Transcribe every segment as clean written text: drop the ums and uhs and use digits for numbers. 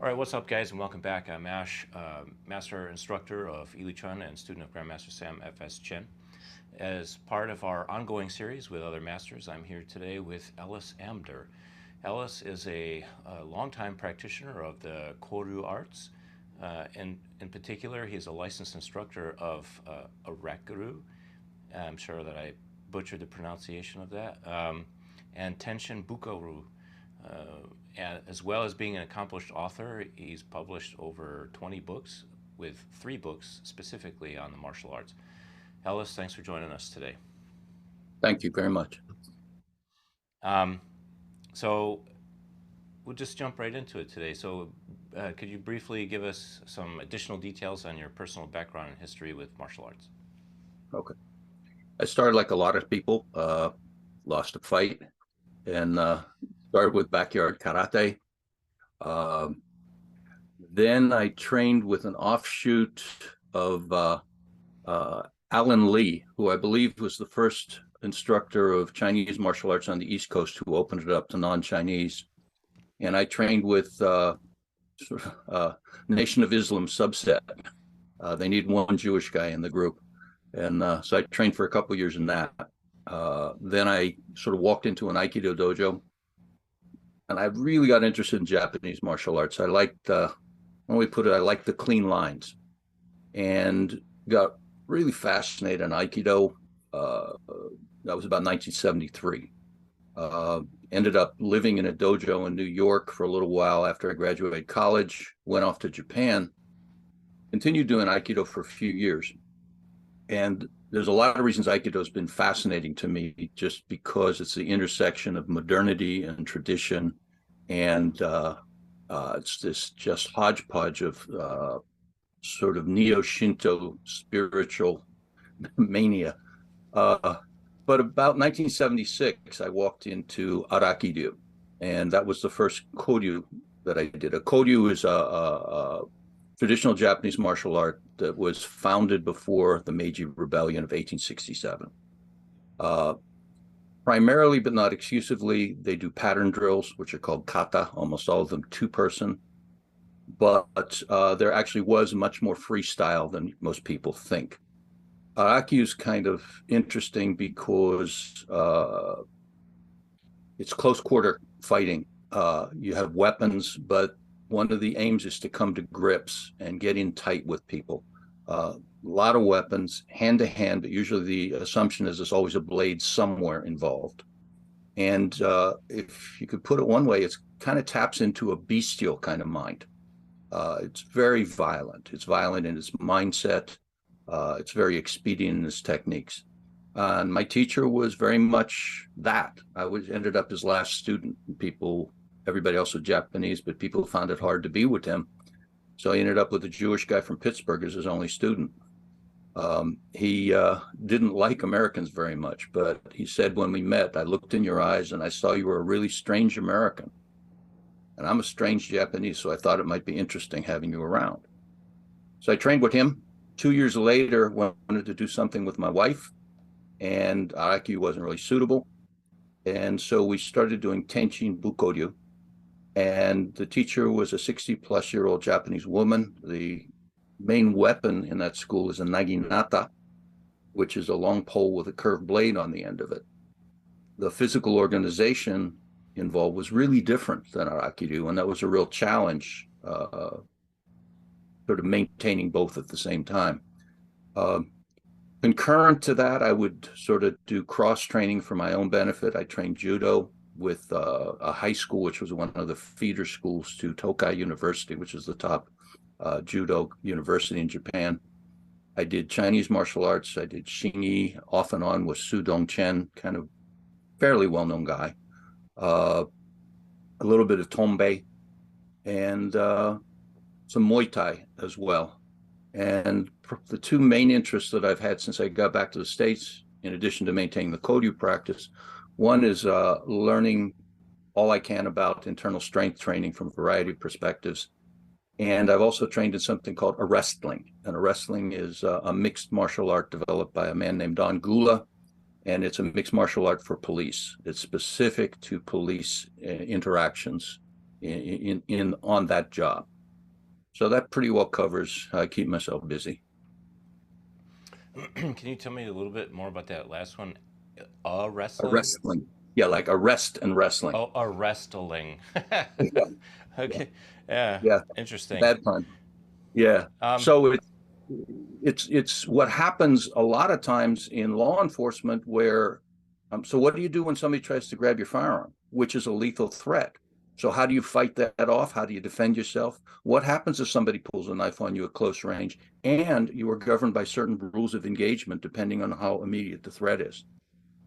All right, what's up, guys, and welcome back. I'm Ash, Master Instructor of Ili Chun and student of Grandmaster Sam F.S. Chen. As part of our ongoing series with other masters, I'm here today with Ellis Amdur. Ellis is a longtime practitioner of the Koryū arts. In particular, he's a licensed instructor of Araki-ryū. I'm sure that I butchered the pronunciation of that. And Tenshin-Bukō-ryū. And as well as being an accomplished author, he's published over 20 books, with 3 books specifically on the martial arts. Ellis, thanks for joining us today. Thank you very much. So we'll just jump right into it today. So could you briefly give us some additional details on your personal background and history with martial arts? Okay. I started like a lot of people, lost a fight, and started with backyard karate. Then I trained with an offshoot of Alan Lee, who I believe was the first instructor of Chinese martial arts on the East Coast, who opened it up to non-Chinese. And I trained with Nation of Islam subset. They need one Jewish guy in the group. And so I trained for a couple of years in that. Then I sort of walked into an Aikido dojo, and I really got interested in Japanese martial arts. I liked, when we put it, I liked the clean lines, and got really fascinated in Aikido. That was about 1973. Ended up living in a dojo in New York for a little while after I graduated college, went off to Japan, continued doing Aikido for a few years. And there's a lot of reasons Aikido has been fascinating to me, just because it's the intersection of modernity and tradition, and it's this just hodgepodge of sort of neo-Shinto spiritual mania. But about 1976, I walked into Araki-ryū, and that was the first Koryu that I did. A Koryu is a traditional Japanese martial art that was founded before the Meiji Rebellion of 1867. Primarily, but not exclusively, they do pattern drills, which are called kata, almost all of them 2-person. But there actually was much more freestyle than most people think. Araki is kind of interesting because it's close quarter fighting. You have weapons, but one of the aims is to come to grips and get in tight with people. A lot of weapons, hand to hand, but usually the assumption is there's always a blade somewhere involved. And if you could put it one way, it kind of taps into a bestial kind of mind. It's very violent. It's violent in its mindset. It's very expedient in its techniques. And my teacher was very much that. Ended up his last student. Everybody else was Japanese, but people found it hard to be with him. So I ended up with a Jewish guy from Pittsburgh as his only student. He didn't like Americans very much, but he said when we met, I looked in your eyes and I saw you were a really strange American. And I'm a strange Japanese, so I thought it might be interesting having you around. So I trained with him. 2 years later, wanted to do something with my wife, and Araki wasn't really suitable. And so we started doing Tenshin-Bukō-ryū. And the teacher was a 60-plus-year-old Japanese woman. The main weapon in that school is a naginata, which is a long pole with a curved blade on the end of it. The physical organization involved was really different than Araki-ryū, and that was a real challenge, sort of maintaining both at the same time. Concurrent to that, I would sort of do cross-training for my own benefit. I trained judo with a high school, which was one of the feeder schools to Tokai University, which is the top judo university in Japan. I did Chinese martial arts. I did Xingyi off and on with Su Dongchen, kind of fairly well-known guy. A little bit of Tombe, and some Muay Thai as well. And the 2 main interests that I've had since I got back to the States, in addition to maintaining the Koryū practice, one is learning all I can about internal strength training from a variety of perspectives. And I've also trained in something called a wrestling. And a wrestling is a mixed martial art developed by a man named Don Gula. And it's a mixed martial art for police. It's specific to police interactions on that job. So that pretty well covers how I keep myself busy. Can you tell me a little bit more about that last one? A Wrestling? wrestling. Yeah, like arrest and wrestling. Oh, a wrestling. Yeah, yeah, Okay. Yeah. yeah. Interesting. Bad pun. Yeah. Um, So it's what happens a lot of times in law enforcement where so what do you do when somebody tries to grab your firearm, which is a lethal threat? So how do you fight that off? How do you defend yourself? What happens if somebody pulls a knife on you at close range? And you are governed by certain rules of engagement depending on how immediate the threat is.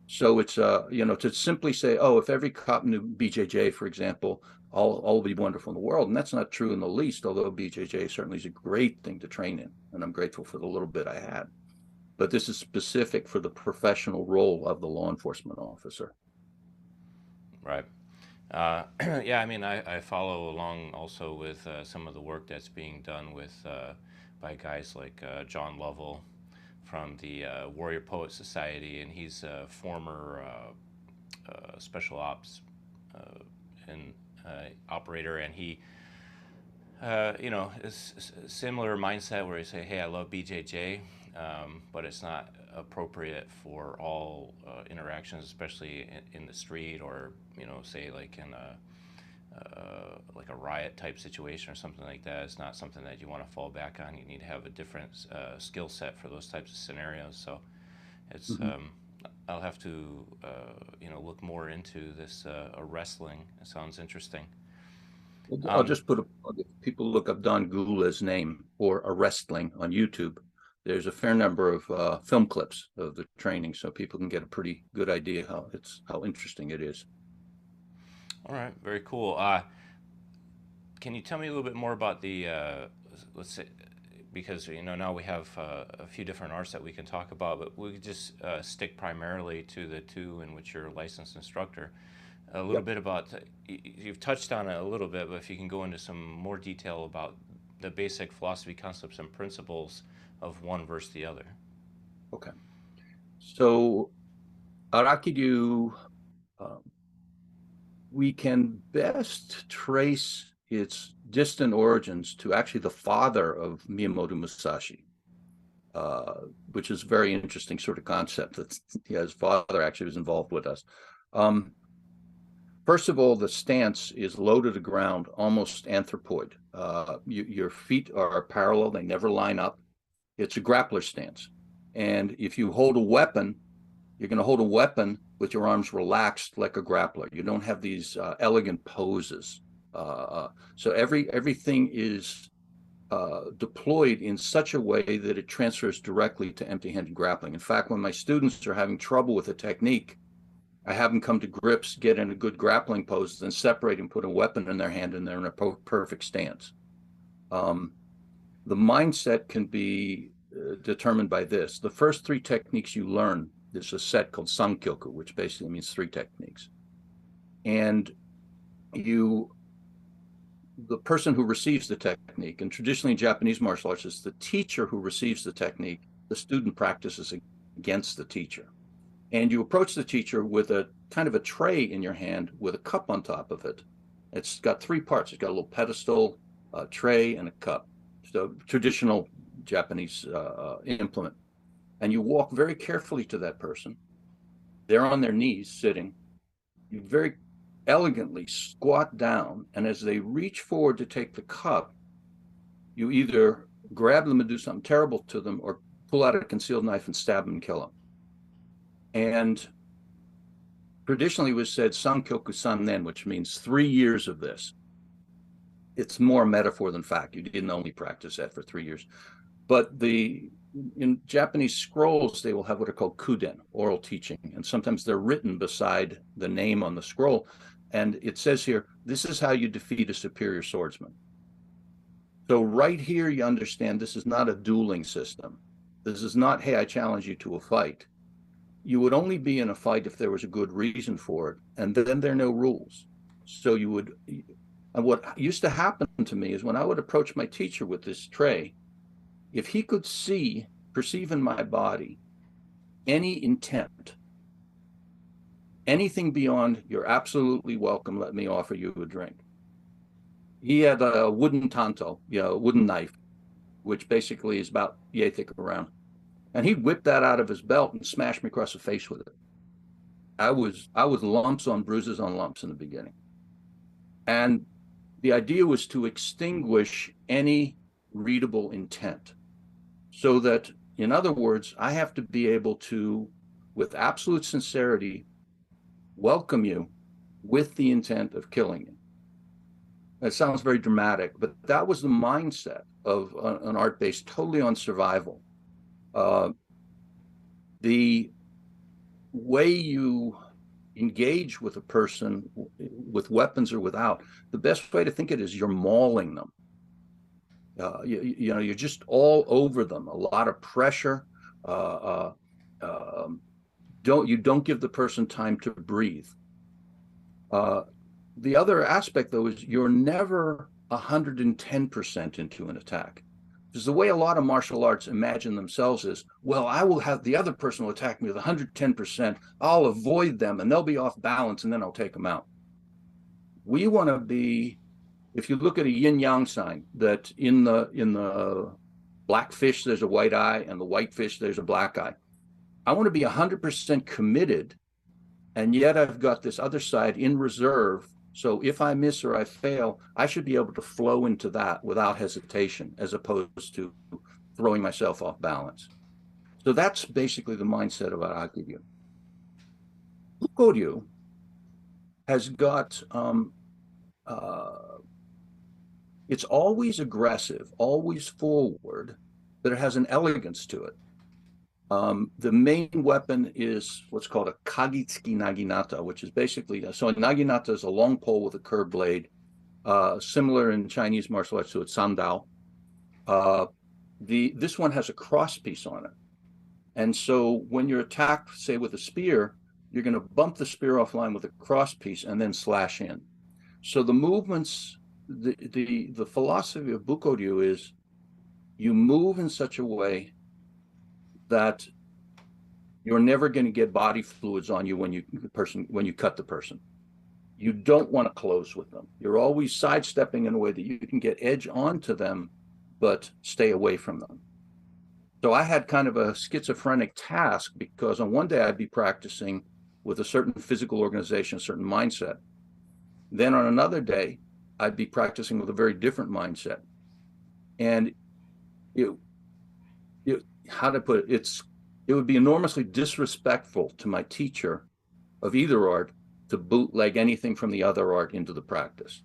So it's to simply say, oh, if every cop knew BJJ, for example, all would be wonderful in the world, and that's not true in the least. Although BJJ certainly is a great thing to train in, and I'm grateful for the little bit I had. But this is specific for the professional role of the law enforcement officer. right. Yeah, I mean, I follow along also with some of the work that's being done with by guys like John Lovell from the Warrior Poet Society, and he's a former special ops and operator, and he, is similar mindset where he say, "Hey, I love BJJ, but it's not appropriate for all interactions, especially in the street, or say like in a like a riot type situation or something like that. It's not something that you want to fall back on. You need to have a different skill set for those types of scenarios. So it's Mhm. I'll have to look more into this wrestling. It sounds interesting. I'll Um, just put if people look up Don Gula's name or a wrestling on YouTube. There's a fair number of film clips of the training, so people can get a pretty good idea how interesting it is. all right, very cool. Can you tell me a little bit more about the let's say, because now we have a few different arts that we can talk about, but we could just stick primarily to the two in which you're a licensed instructor. A little Yep. bit about you've touched on it a little bit, but if you can go into some more detail about the basic philosophy, concepts, and principles of one versus the other. Okay. So Araki-ryū, um, we can best trace its distant origins to actually the father of Miyamoto Musashi, uh, which is a very interesting sort of concept that his father actually was involved with us. Um, First of all, the stance is low to the ground, almost anthropoid. Your feet are parallel, they never line up. It's a grappler stance. And if you hold a weapon, you're going to hold a weapon with your arms relaxed like a grappler. You don't have these elegant poses. So everything is deployed in such a way that it transfers directly to empty-handed grappling. In fact, when my students are having trouble with a technique, I have them come to grips, get in a good grappling pose, then separate and put a weapon in their hand, and they're in a perfect stance. Um, the mindset can be determined by this. The first three techniques you learn, there's a set called Sankyoku, which basically means three techniques. And the person who receives the technique, and traditionally in Japanese martial arts, it's the teacher who receives the technique. The student practices against the teacher. And you approach the teacher with a kind of a tray in your hand with a cup on top of it. It's got three parts. It's got a little pedestal, a tray, and a cup. So traditional Japanese implement. And you walk very carefully to that person. They're on their knees sitting. You very elegantly squat down, and as they reach forward to take the cup, you either grab them and do something terrible to them, or pull out a concealed knife and stab them and kill them. And traditionally was said Sankyoku Sannen, which means 3 years of this. It's more metaphor than fact. You didn't only practice that for 3 years. But in Japanese scrolls, they will have what are called kuden, oral teaching. And sometimes they're written beside the name on the scroll. And it says here, this is how you defeat a superior swordsman. So right here, you understand this is not a dueling system. This is not, hey, I challenge you to a fight. You would only be in a fight if there was a good reason for it. And then there are no rules. So and what used to happen to me is when I would approach my teacher with this tray, if he could perceive in my body any intent, anything beyond, you're absolutely welcome, let me offer you a drink. He had a wooden tanto, a wooden knife, which basically is about yay thick around. And he'd whip that out of his belt and smash me across the face with it. I was lumps on bruises on lumps in the beginning. And the idea was to extinguish any readable intent. So that, in other words, I have to be able to, with absolute sincerity, welcome you with the intent of killing you. That sounds very dramatic, but that was the mindset of an art based totally on survival. The way you engage with a person with weapons or without, the best way to think it is you're mauling them. You're just all over them. A lot of pressure. Don't give the person time to breathe. The other aspect, though, is you're never 110% into an attack. Because the way a lot of martial arts imagine themselves is, well, I will have the other person will attack me with 110%. I'll avoid them and they'll be off balance and then I'll take them out. We want to be, if you look at a yin yang sign, that in the black fish, there's a white eye, and the white fish, there's a black eye. I want to be 100% committed, and yet I've got this other side in reserve. So if I miss or I fail, I should be able to flow into that without hesitation, as opposed to throwing myself off balance. So that's basically the mindset of Araki-ryū. Bukō-ryū has got, it's always aggressive, always forward, but it has an elegance to it. The main weapon is what's called a kagitsuki naginata, which is basically, so a naginata is a long pole with a curved blade, similar in Chinese martial arts to a sandao. This one has a cross piece on it. And so when you're attacked, say with a spear, you're going to bump the spear offline with a cross piece and then slash in. So the movements, the philosophy of Bukō-ryū is you move in such a way that you're never going to get body fluids on you when you cut the person. You don't want to close with them. You're always sidestepping in a way that you can get edge onto them, but stay away from them. So I had kind of a schizophrenic task, because on one day I'd be practicing with a certain physical organization, a certain mindset. Then on another day, I'd be practicing with a very different mindset. And how to put it, it would be enormously disrespectful to my teacher of either art to bootleg anything from the other art into the practice.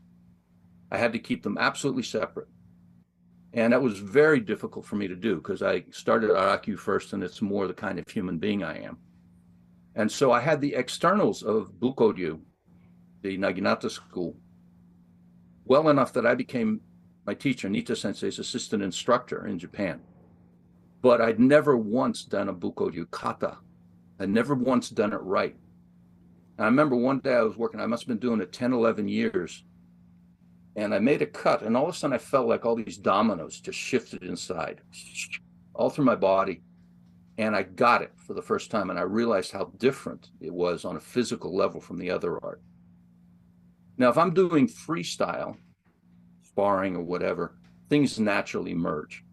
I had to keep them absolutely separate. And that was very difficult for me to do, because I started Araki first, and it's more the kind of human being I am. And so I had the externals of Bukō-ryū, the Naginata school, well enough that I became my teacher, Nita Sensei's assistant instructor in Japan. But I'd never once done a Bukō-ryū kata. I'd never once done it right. And I remember one day I was working, I must have been doing it 10, 11 years. And I made a cut, and all of a sudden I felt like all these dominoes just shifted inside, all through my body. And I got it for the first time, and I realized how different it was on a physical level from the other art. Now, if I'm doing freestyle, sparring or whatever, things naturally merge.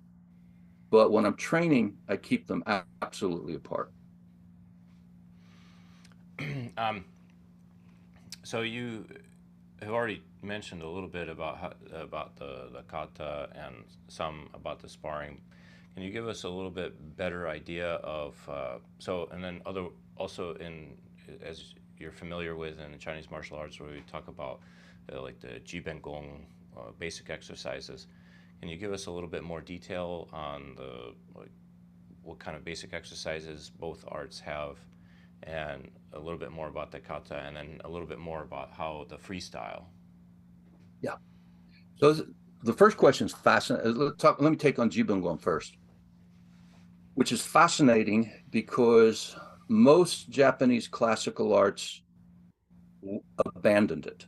But when I'm training, I keep them absolutely apart. So you have already mentioned a little bit about the kata and some about the sparring. Can you give us a little bit better idea of and then as you're familiar with in Chinese martial arts, where we talk about like the Jibengong basic exercises. Can you give us a little bit more detail on what kind of basic exercises both arts have, and a little bit more about the kata, and then a little bit more about how the freestyle? Yeah. So the first question is fascinating. Let me take on Jibengong first, which is fascinating because most Japanese classical arts abandoned it.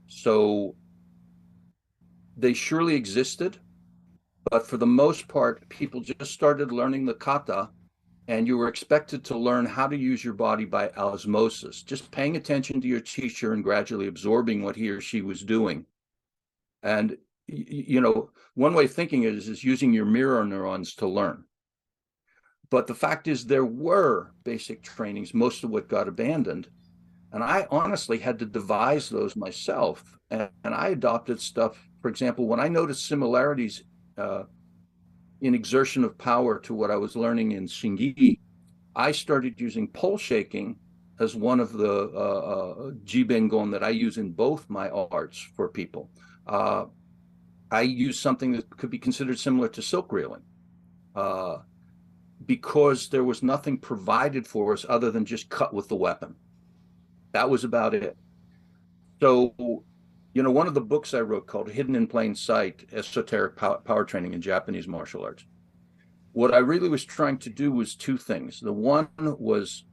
So they surely existed, but for the most part, people just started learning the kata, and you were expected to learn how to use your body by osmosis, just paying attention to your teacher and gradually absorbing what he or she was doing. And, one way of thinking is using your mirror neurons to learn. But the fact is, there were basic trainings, most of what got abandoned. And I honestly had to devise those myself. And I adopted stuff, for example, when I noticed similarities in exertion of power to what I was learning in Shingi, I started using pole shaking as one of the Jibengon that I use in both my arts for people. I use something that could be considered similar to silk reeling because there was nothing provided for us other than just cut with the weapon. That was about it. So, one of the books I wrote called Hidden in Plain Sight, Esoteric Power Training in Japanese Martial Arts. What I really was trying to do was two things. The one was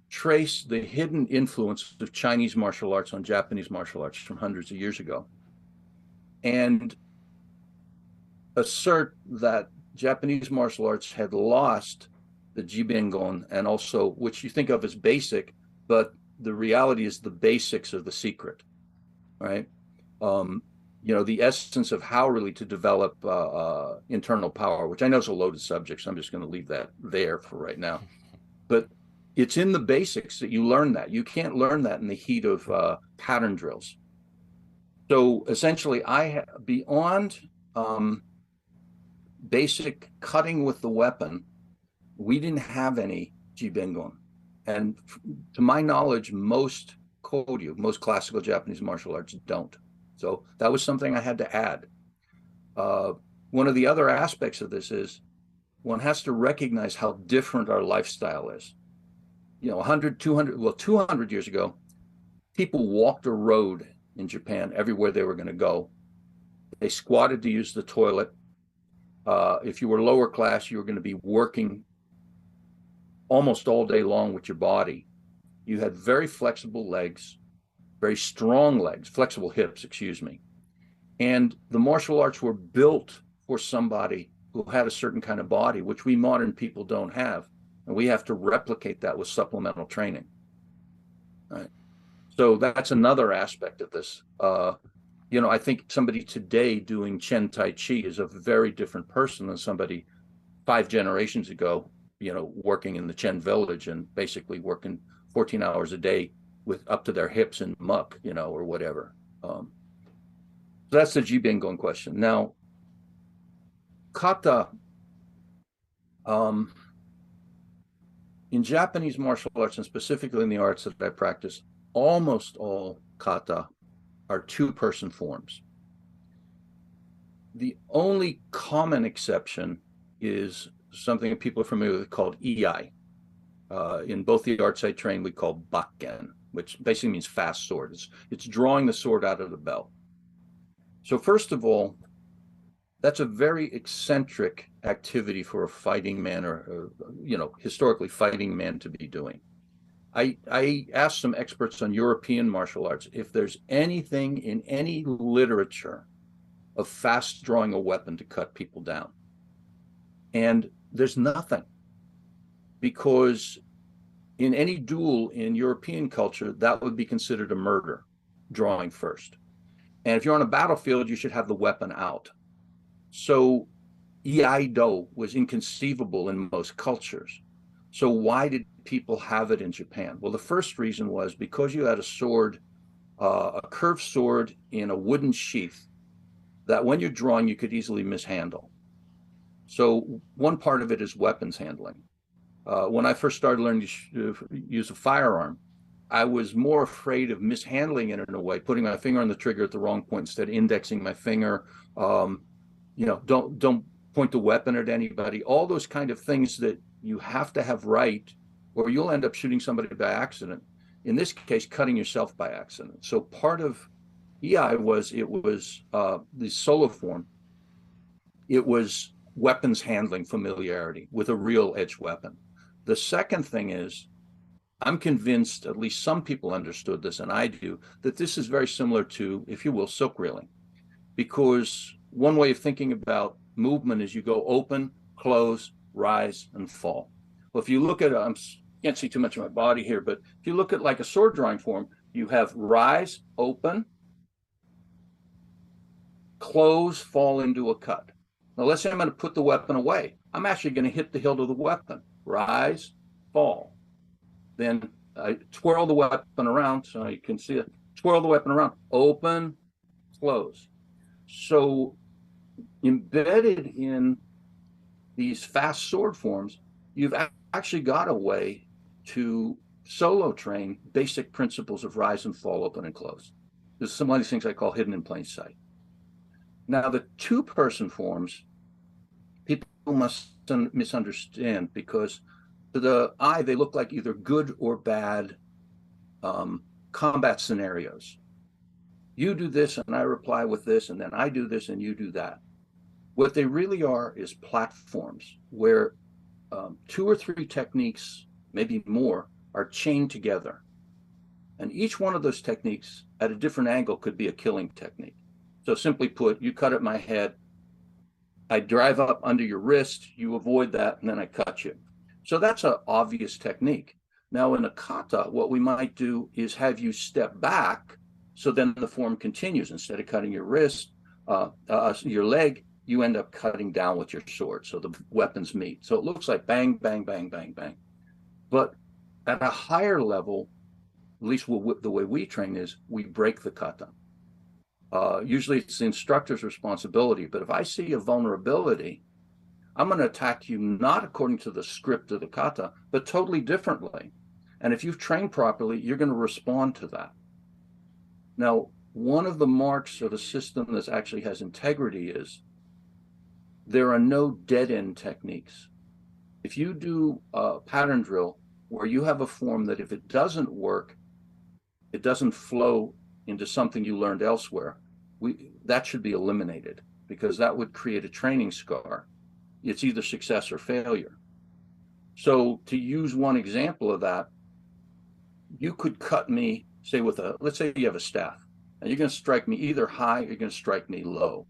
trace the hidden influence of Chinese martial arts on Japanese martial arts from hundreds of years ago, and assert that Japanese martial arts had lost the Jibengon, and also, which you think of as basic, but the reality is the basics of the secret, right? The essence of how really to develop internal power, which I know is a loaded subject, so I'm just going to leave that there for right now. But it's in the basics that you learn that. You can't learn that in the heat of pattern drills. So essentially, beyond basic cutting with the weapon, we didn't have any Jibengon. And to my knowledge, most Koryu, most classical Japanese martial arts don't. So that was something I had to add. One of the other aspects of this is one has to recognize how different our lifestyle is. 200 years ago, people walked a road in Japan everywhere they were going to go. They squatted to use the toilet. If you were lower class, you were going to be working almost all day long with your body. You had very flexible legs, very strong legs, flexible hips, excuse me. And the martial arts were built for somebody who had a certain kind of body, which we modern people don't have. And we have to replicate that with supplemental training. Right? So that's another aspect of this. I think somebody today doing Chen Tai Chi is a very different person than somebody 5 generations ago, working in the Chen village and basically working 14 hours a day with up to their hips in muck, or whatever. So that's the Jibengon question. Now, kata, in Japanese martial arts, and specifically in the arts that I practice, almost all kata are 2-person forms. The only common exception is something that people are familiar with called Iai. In both the arts I train, we call bakken, which basically means fast sword. It's drawing the sword out of the belt. So first of all, that's a very eccentric activity for a fighting man or historically fighting man to be doing. I asked some experts on European martial arts if there's anything in any literature of fast drawing a weapon to cut people down. And there's nothing, because in any duel in European culture, that would be considered a murder, drawing first. And if you're on a battlefield, you should have the weapon out. So Iaido was inconceivable in most cultures. So why did people have it in Japan? Well, the first reason was because you had a sword, a curved sword in a wooden sheath, that when you're drawing, you could easily mishandle. So one part of it is weapons handling. When I first started learning to use a firearm, I was more afraid of mishandling it in a way, putting my finger on the trigger at the wrong point instead of indexing my finger. Don't point the weapon at anybody. All those kind of things that you have to have right, or you'll end up shooting somebody by accident. In this case, cutting yourself by accident. So part of Iai was the solo form. It was weapons handling familiarity with a real edge weapon. The second thing is, I'm convinced, at least some people understood this, and I do, that this is very similar to, if you will, silk reeling. Because one way of thinking about movement is you go open, close, rise, and fall. Well, if you look at, I can't see too much of my body here, but if you look at like a sword drawing form, you have rise, open, close, fall into a cut. Now, let's say I'm going to put the weapon away. I'm actually going to hit the hilt of the weapon. Rise, fall. Then I twirl the weapon around so you can see it. Twirl the weapon around. Open, close. So embedded in these fast sword forms, you've actually got a way to solo train basic principles of rise and fall, open and close. This is some of these things I call hidden in plain sight. Now, the two-person forms, people must misunderstand because to the eye, they look like either good or bad combat scenarios. You do this and I reply with this, and then I do this and you do that. What they really are is platforms where 2 or 3 techniques, maybe more, are chained together. And each one of those techniques at a different angle could be a killing technique. So simply put, you cut at my head, I drive up under your wrist, you avoid that, and then I cut you. So that's an obvious technique. Now in a kata, what we might do is have you step back, so then the form continues. Instead of cutting your wrist, your leg, you end up cutting down with your sword. So the weapons meet. So it looks like bang, bang, bang, bang, bang. But at a higher level, at least the way we train is we break the kata. Usually it's the instructor's responsibility, but if I see a vulnerability, I'm going to attack you not according to the script of the kata, but totally differently. And if you've trained properly, you're going to respond to that. Now, one of the marks of a system that actually has integrity is there are no dead-end techniques. If you do a pattern drill where you have a form that if it doesn't work, it doesn't flow into something you learned elsewhere, that should be eliminated because that would create a training scar. It's either success or failure. So to use one example of that, you could cut me, say with let's say you have a staff, and you're going to strike me either high or you're going to strike me low.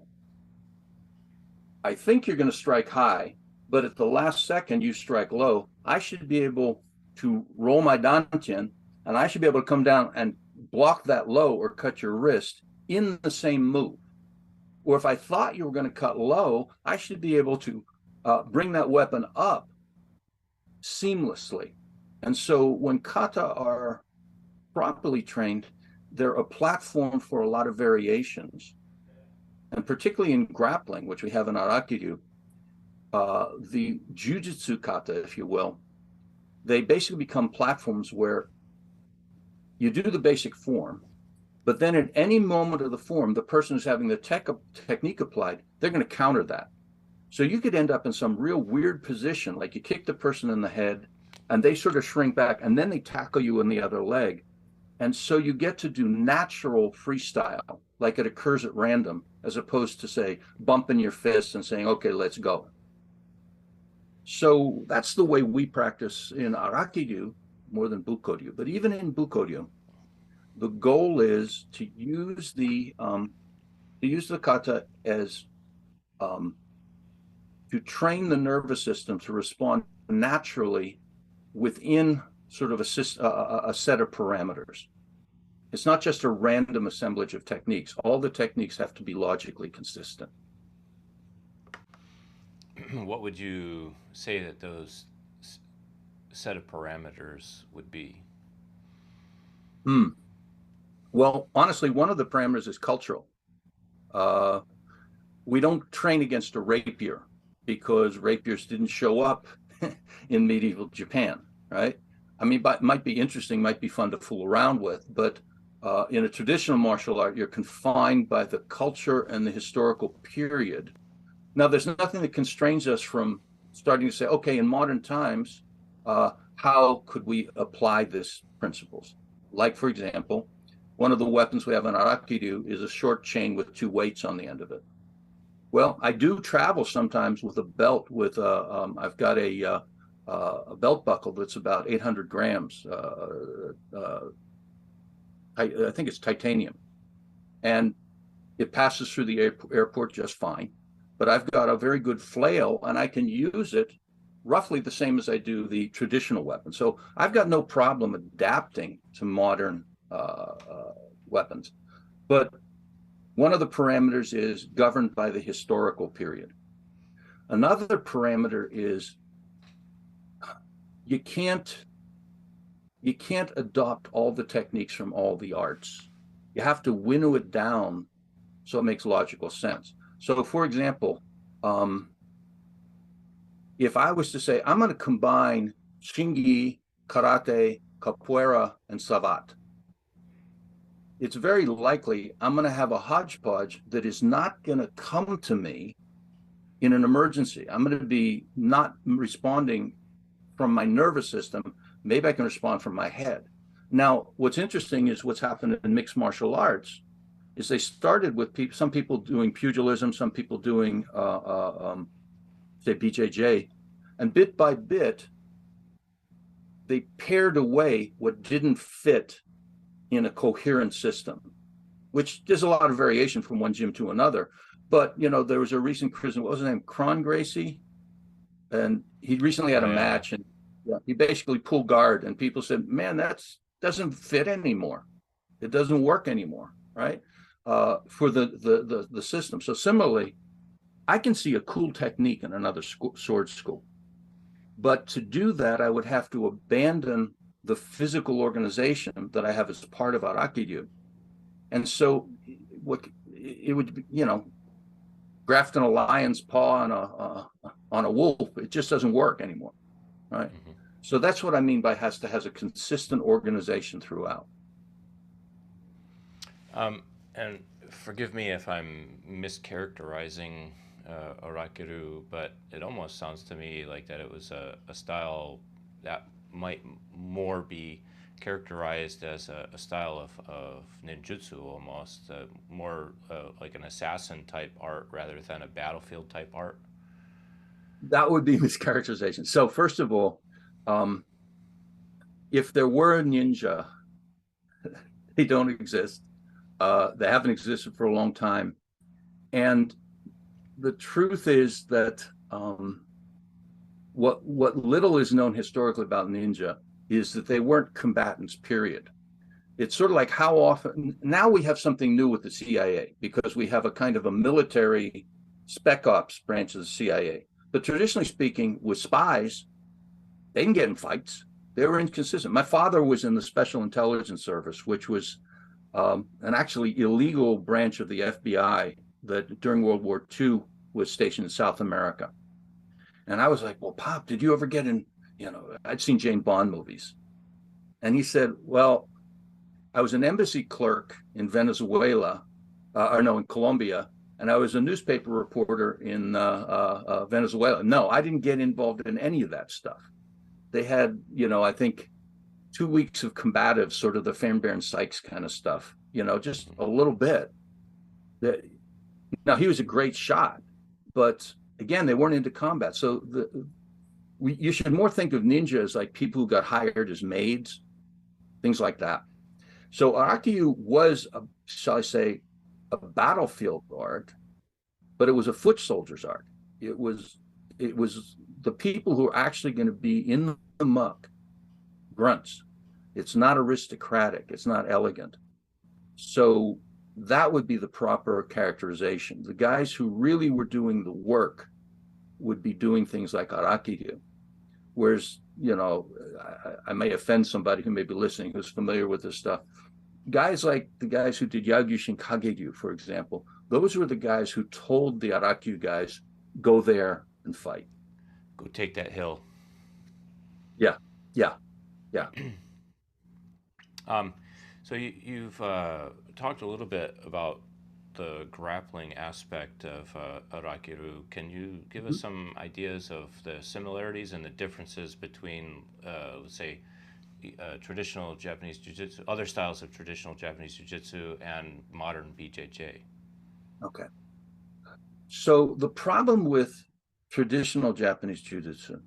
I think you're going to strike high, but at the last second you strike low, I should be able to roll my dantian, and I should be able to come down and block that low or cut your wrist in the same move. Or if I thought you were going to cut low, I should be able to bring that weapon up seamlessly. And so when kata are properly trained, they're a platform for a lot of variations. And particularly in grappling, which we have in Araki-ryū, the jujitsu kata, if you will, they basically become platforms where you do the basic form, but then at any moment of the form, the person who's having the technique applied, they're going to counter that. So you could end up in some real weird position, like you kick the person in the head and they sort of shrink back and then they tackle you in the other leg. And so you get to do natural freestyle, like it occurs at random, as opposed to, say, bumping your fists and saying, okay, let's go. So that's the way we practice in Araki-ryū more than Bukō-ryū. But even in Bukō-ryū, the goal is to use the kata as to train the nervous system to respond naturally within sort of a set of parameters. It's not just a random assemblage of techniques. All the techniques have to be logically consistent. What would you say that those set of parameters would be? Well, honestly, one of the parameters is cultural. We don't train against a rapier because rapiers didn't show up in medieval Japan, right? I mean, it might be interesting, might be fun to fool around with, but in a traditional martial art, you're confined by the culture and the historical period. Now, there's nothing that constrains us from starting to say, okay, in modern times, how could we apply these principles? Like, for example, one of the weapons we have in Araki-ryū is a short chain with 2 weights on the end of it. Well, I do travel sometimes with a belt with I've got a belt buckle that's about 800 grams. I think it's titanium, and it passes through the airport just fine. But I've got a very good flail, and I can use it roughly the same as I do the traditional weapon. So I've got no problem adapting to modern weapons. But One of the parameters is governed by the historical period. Another parameter is you can't adopt all the techniques from all the arts. You have to winnow it down so it makes logical sense. So, for example, if I was to say, I'm going to combine Shingi, Karate, Capoeira, and Savate, it's very likely I'm going to have a hodgepodge that is not going to come to me in an emergency. I'm going to be not responding from my nervous system. Maybe I can respond from my head. Now, what's interesting is what's happened in mixed martial arts is they started with some people doing pugilism, some people doing, say, BJJ, and bit by bit, they pared away what didn't fit in a coherent system, which there's a lot of variation from one gym to another. But, you know, there was a recent prison, what was his name, Cron Gracie? And he recently had a match, and he basically pulled guard, and people said, man, that doesn't fit anymore. It doesn't work anymore, right? For the system. So similarly, I can see a cool technique in another sword school. But to do that, I would have to abandon the physical organization that I have as part of Araki-ryū. And so it would be, you know, grafting a lion's paw on a wolf, it just doesn't work anymore, right? Mm-hmm. So that's what I mean by has a consistent organization throughout. And forgive me if I'm mischaracterizing Araki-ryū, but it almost sounds to me like that it was a style that might more be characterized as a style of ninjutsu, almost more like an assassin type art rather than a battlefield type art. That would be mischaracterization. So first of all, if there were a ninja, they don't exist. They haven't existed for a long time. And the truth is that what little is known historically about ninja is that they weren't combatants, period. It's sort of like how often, now we have something new with the CIA because we have a kind of a military spec ops branch of the CIA. But traditionally speaking, with spies, they didn't get in fights. They were inconsistent. My father was in the Special Intelligence Service, which was an actually illegal branch of the FBI that during World War II was stationed in South America. And I was like, well, Pop, did you ever get in, you know, I'd seen James Bond movies. And he said, well, I was an embassy clerk in Venezuela, in Colombia, and I was a newspaper reporter in Venezuela. No, I didn't get involved in any of that stuff. They had, you know, I think 2 weeks of combative, sort of the Fairbairn Sykes kind of stuff, you know, just a little bit. Now, he was a great shot, but again, they weren't into combat. So you should more think of ninjas like people who got hired as maids, things like that. So Araki-ryū was, shall I say, a battlefield art, but it was a foot soldier's art. It was the people who are actually going to be in the muck, grunts. It's not aristocratic. It's not elegant. So that would be the proper characterization. The guys who really were doing the work would be doing things like Araki-ryū. Whereas, you know, I may offend somebody who may be listening who's familiar with this stuff. Guys like the guys who did Yagyushin Kage-ryu, for example, those were the guys who told the Araki-ryū guys, go there and fight. Go take that hill. Yeah. So you've talked a little bit about the grappling aspect of Araki-ryū. Can you give us some ideas of the similarities and the differences between, let's say, traditional Japanese jiu-jitsu, other styles of traditional Japanese jiu-jitsu, and modern BJJ? Okay. So the problem with traditional Japanese jiu-jitsu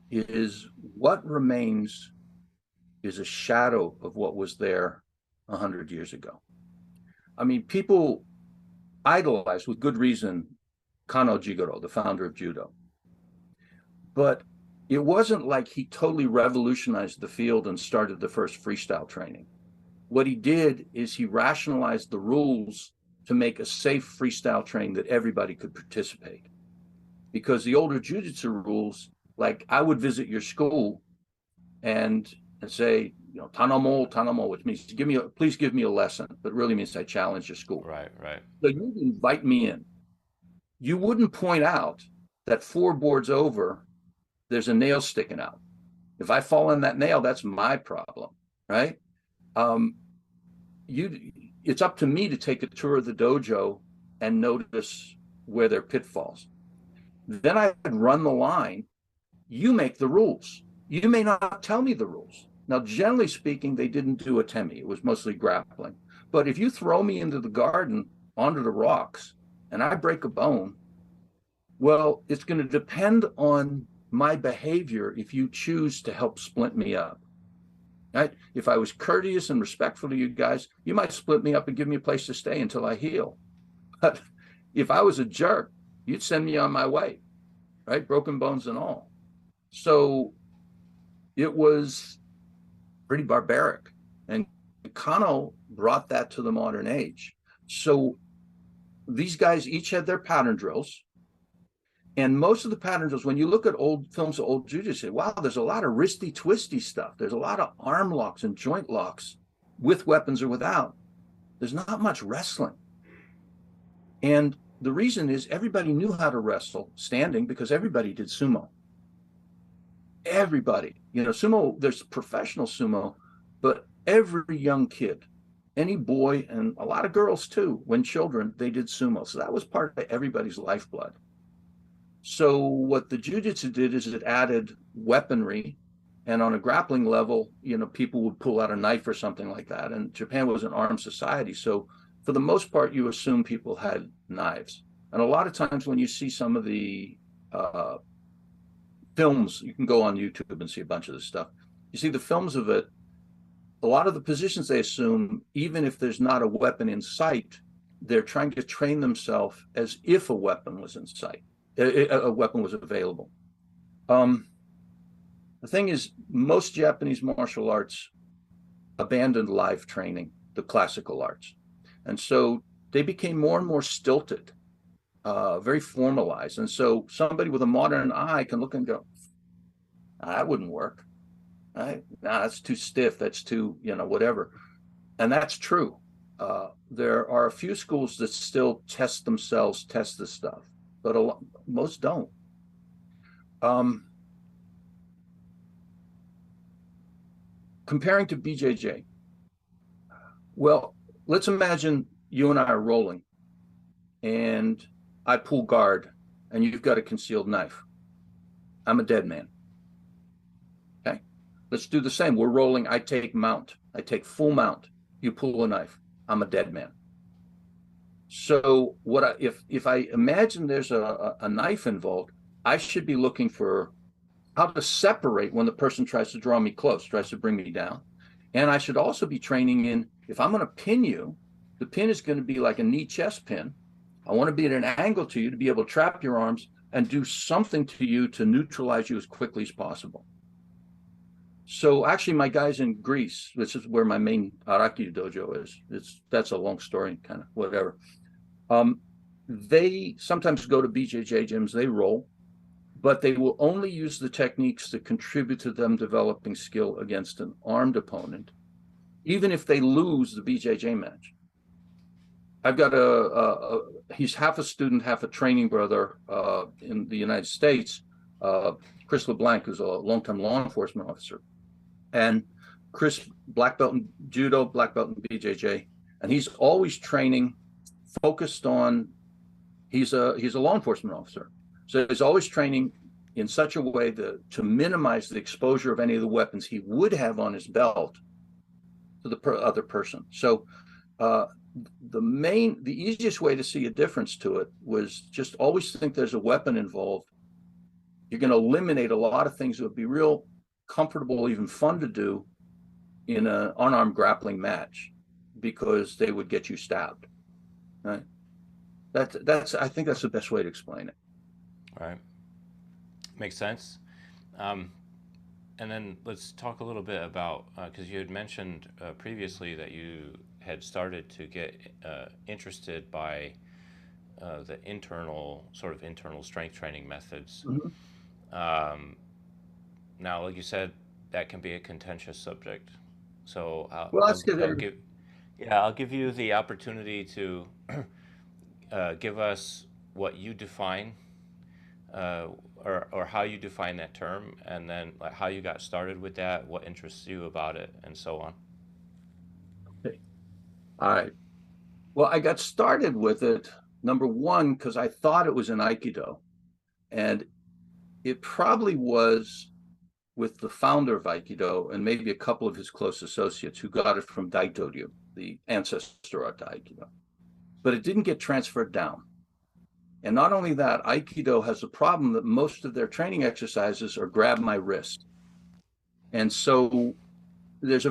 is what remains is a shadow of what was there 100 years ago. I mean, people idolize, with good reason, Kano Jigoro, the founder of judo. But it wasn't like he totally revolutionized the field and started the first freestyle training. What he did is he rationalized the rules to make a safe freestyle training that everybody could participate. Because the older jujitsu rules, like I would visit your school and say, you know, tanamo, which means please give me a lesson, but really means I challenge your school. Right, right. So you invite me in. You wouldn't point out that 4 boards over, there's a nail sticking out. If I fall in that nail, that's my problem, right? It's up to me to take a tour of the dojo and notice where there are pitfalls. Then I'd run the line. You make the rules. You may not tell me the rules. Now, generally speaking, they didn't do atemi. It was mostly grappling. But if you throw me into the garden onto the rocks and I break a bone, well, it's going to depend on my behavior if you choose to help splint me up. Right? If I was courteous and respectful to you guys, you might split me up and give me a place to stay until I heal. But if I was a jerk, you'd send me on my way, right? Broken bones and all. So it was pretty barbaric. And Kano brought that to the modern age. So these guys each had their pattern drills. And most of the pattern drills, when you look at old films of old jiu-jitsu, say, wow, there's a lot of wristy, twisty stuff. There's a lot of arm locks and joint locks with weapons or without. There's not much wrestling. And the reason is everybody knew how to wrestle standing because everybody did sumo. Everybody, you know, sumo, there's professional sumo, but every young kid, any boy and a lot of girls too, when children, they did sumo. So that was part of everybody's lifeblood. So what the jiu-jitsu did is it added weaponry, and on a grappling level, you know, people would pull out a knife or something like that. And Japan was an armed society. So for the most part, you assume people had knives. And a lot of times when you see some of the films, you can go on YouTube and see a bunch of this stuff. You see the films of it, a lot of the positions they assume, even if there's not a weapon in sight, they're trying to train themselves as if a weapon was in sight, a weapon was available. The thing is, most Japanese martial arts abandoned live training, the classical arts. And so they became more and more stilted, very formalized. And so somebody with a modern eye can look and go, that wouldn't work. Right? Nah, that's too stiff. That's too, you know, whatever. And that's true. There are a few schools that still test themselves, test this stuff, but most don't. Comparing to BJJ, well, let's imagine you and I are rolling and I pull guard and you've got a concealed knife. I'm a dead man. Okay, let's do the same. We're rolling. I take mount. I take full mount. You pull a knife. I'm a dead man. So if I imagine there's a knife involved, I should be looking for how to separate when the person tries to draw me close, tries to bring me down. And I should also be training in, if I'm going to pin you, the pin is going to be like a knee chest pin. I want to be at an angle to you to be able to trap your arms and do something to you to neutralize you as quickly as possible. So actually my guys in Greece, which is where my main Araki dojo is, that's a long story, kind of whatever. They sometimes go to BJJ gyms, they roll, but they will only use the techniques that contribute to them developing skill against an armed opponent, even if they lose the BJJ match. I've got he's half a student, half a training brother in the United States, Chris LeBlanc, who's a longtime law enforcement officer. And Chris, black belt in judo, black belt in BJJ, and he's always training focused on, he's a law enforcement officer. So he's always training in such a way to minimize the exposure of any of the weapons he would have on his belt to the other person. So the easiest way to see a difference to it was just always think there's a weapon involved. You're going to eliminate a lot of things that would be real comfortable, even fun to do in an unarmed grappling match, because they would get you stabbed. Right? I think that's the best way to explain it. Right. Makes sense. And then let's talk a little bit about, because you had mentioned previously that you had started to get interested by the internal strength training methods. Mhm. Now, like you said, that can be a contentious subject. So Well, that's good. I'll give you the opportunity to give us what you define, uh, or how you define that term, and then like how you got started with that, what interests you about it, and so on. Okay. All right. Well, I got started with it, number one, because I thought it was an Aikido. And it probably was with the founder of Aikido and maybe a couple of his close associates who got it from Daito-ryu, the ancestor art to Aikido. But it didn't get transferred down. And not only that, Aikido has a problem that most of their training exercises are grab my wrist. And so there's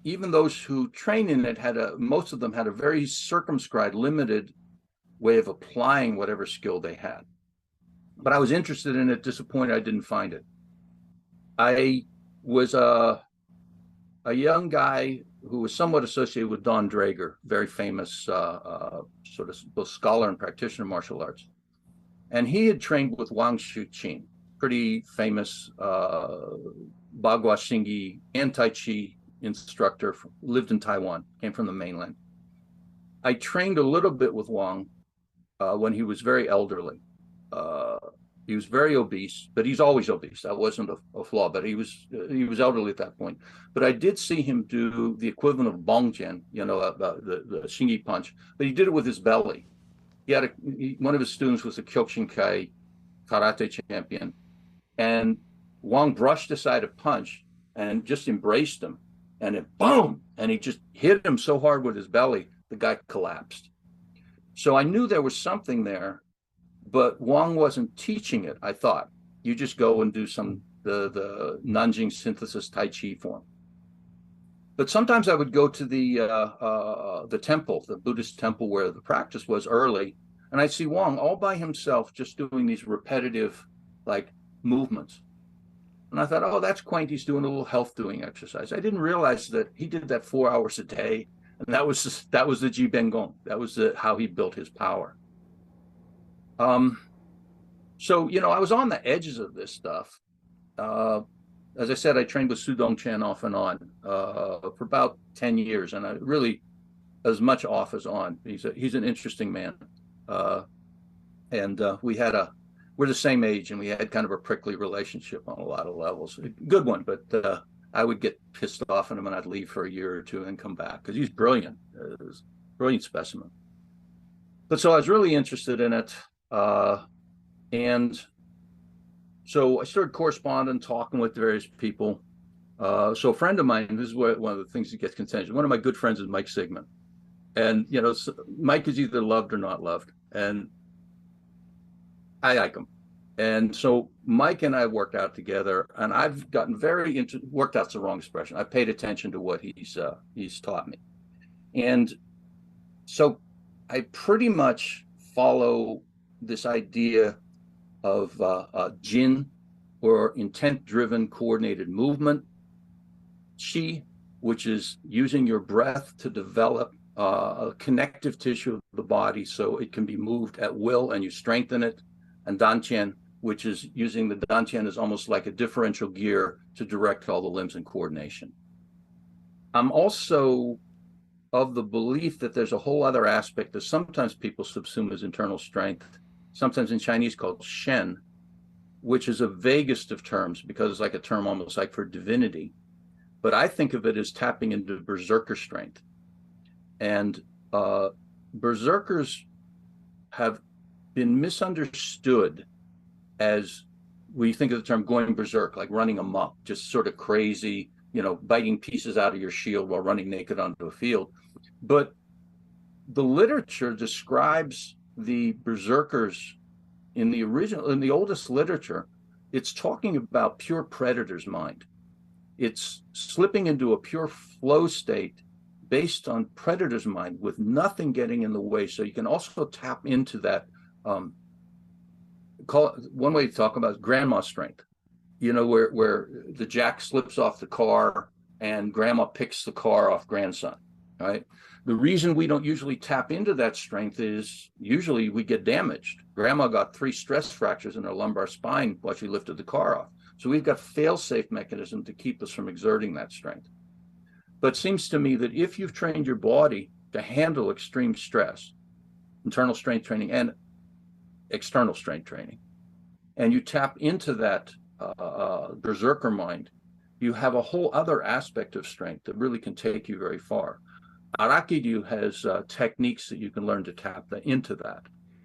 even those who train in it most of them had a very circumscribed, limited way of applying whatever skill they had. But I was interested in it, disappointed I didn't find it. I was a young guy who was somewhat associated with Don Draeger, very famous sort of both scholar and practitioner of martial arts. And he had trained with Wang Shuqin, pretty famous Bagua Xingyi and Tai Chi instructor, lived in Taiwan, came from the mainland. I trained a little bit with Wang when he was very elderly. He was very obese, but he's always obese. That wasn't a flaw, but he was elderly at that point. But I did see him do the equivalent of Bongjian, the Xingyi punch, but he did it with his belly. One of his students was a Kyokushinkai karate champion, and Wang brushed aside a punch and just embraced him, and it boom, and he just hit him so hard with his belly, the guy collapsed. So I knew there was something there, but Wang wasn't teaching it. I thought you just go and do the Nanjing synthesis Tai Chi form. But sometimes I would go to the temple, the Buddhist temple where the practice was early, and I'd see Wang all by himself just doing these repetitive like movements. And I thought, oh, that's quaint. He's doing a little health doing exercise. I didn't realize that he did that 4 hours a day, and that was the Jibengong. That was how he built his power. So I was on the edges of this stuff. As I said, I trained with Sudong Chen off and on for about 10 years, and I really as much off as on. He's an interesting man, and we're the same age, and we had kind of a prickly relationship on a lot of levels. A good one, but I would get pissed off at him, and I'd leave for a year or two and come back because he's brilliant, brilliant specimen. But so I was really interested in it, and so I started corresponding, talking with various people. So a friend of mine, this is one of the things that gets contentious. One of my good friends is Mike Sigmund, and Mike is either loved or not loved, and I like him. And so Mike and I worked out together, and I've gotten very into worked out's the wrong expression. I paid attention to what he's taught me, and so I pretty much follow this idea of Jin, or intent-driven coordinated movement, Qi, which is using your breath to develop a connective tissue of the body so it can be moved at will and you strengthen it, and Dantian, which is using the Dantian as almost like a differential gear to direct all the limbs in coordination. I'm also of the belief that there's a whole other aspect that sometimes people subsume as internal strength, sometimes in Chinese called Shen, which is a vaguest of terms because it's like a term almost like for divinity. But I think of it as tapping into berserker strength. And berserkers have been misunderstood as, we think of the term going berserk, like running amok, just sort of crazy, biting pieces out of your shield while running naked onto a field. But the literature describes the berserkers in the oldest literature. It's talking about pure predator's mind. It's slipping into a pure flow state based on predator's mind with nothing getting in the way. So you can also tap into that. One way to talk about is grandma strength, where the jack slips off the car and grandma picks the car off grandson, right? The reason we don't usually tap into that strength is usually we get damaged. Grandma got 3 stress fractures in her lumbar spine while she lifted the car off. So we've got fail-safe mechanism to keep us from exerting that strength. But it seems to me that if you've trained your body to handle extreme stress, internal strength training and external strength training, and you tap into that berserker mind, you have a whole other aspect of strength that really can take you very far. Araki-ryū has techniques that you can learn to tap into that.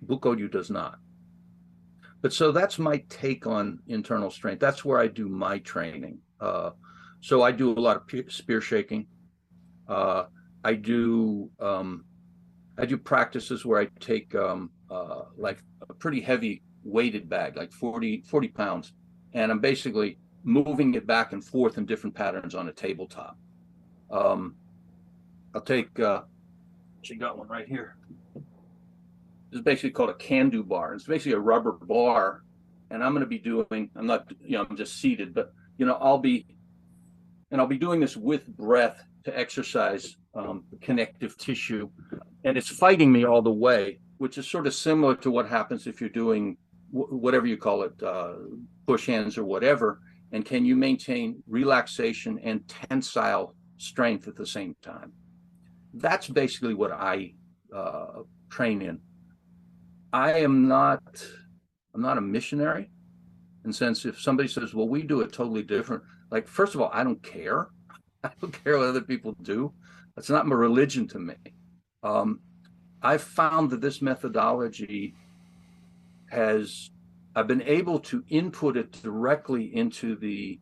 Bukō-ryū does not. But so that's my take on internal strength. That's where I do my training. So I do a lot of spear shaking. I do practices where I take like a pretty heavy weighted bag, like 40 pounds, and I'm basically moving it back and forth in different patterns on a tabletop. I'll take, she got one right here. This is basically called a can-do bar. It's basically a rubber bar, and I'm going to be doing, I'm not, I'm just seated, but, I'll be doing this with breath to exercise connective tissue, and it's fighting me all the way, which is sort of similar to what happens if you're doing whatever you call it, push hands or whatever. And can you maintain relaxation and tensile strength at the same time? That's basically what I train in. I'm not a missionary, in the sense if somebody says, well, we do it totally different. Like, first of all, I don't care. I don't care what other people do. That's not my religion to me. I've found that this methodology I've been able to input it directly into the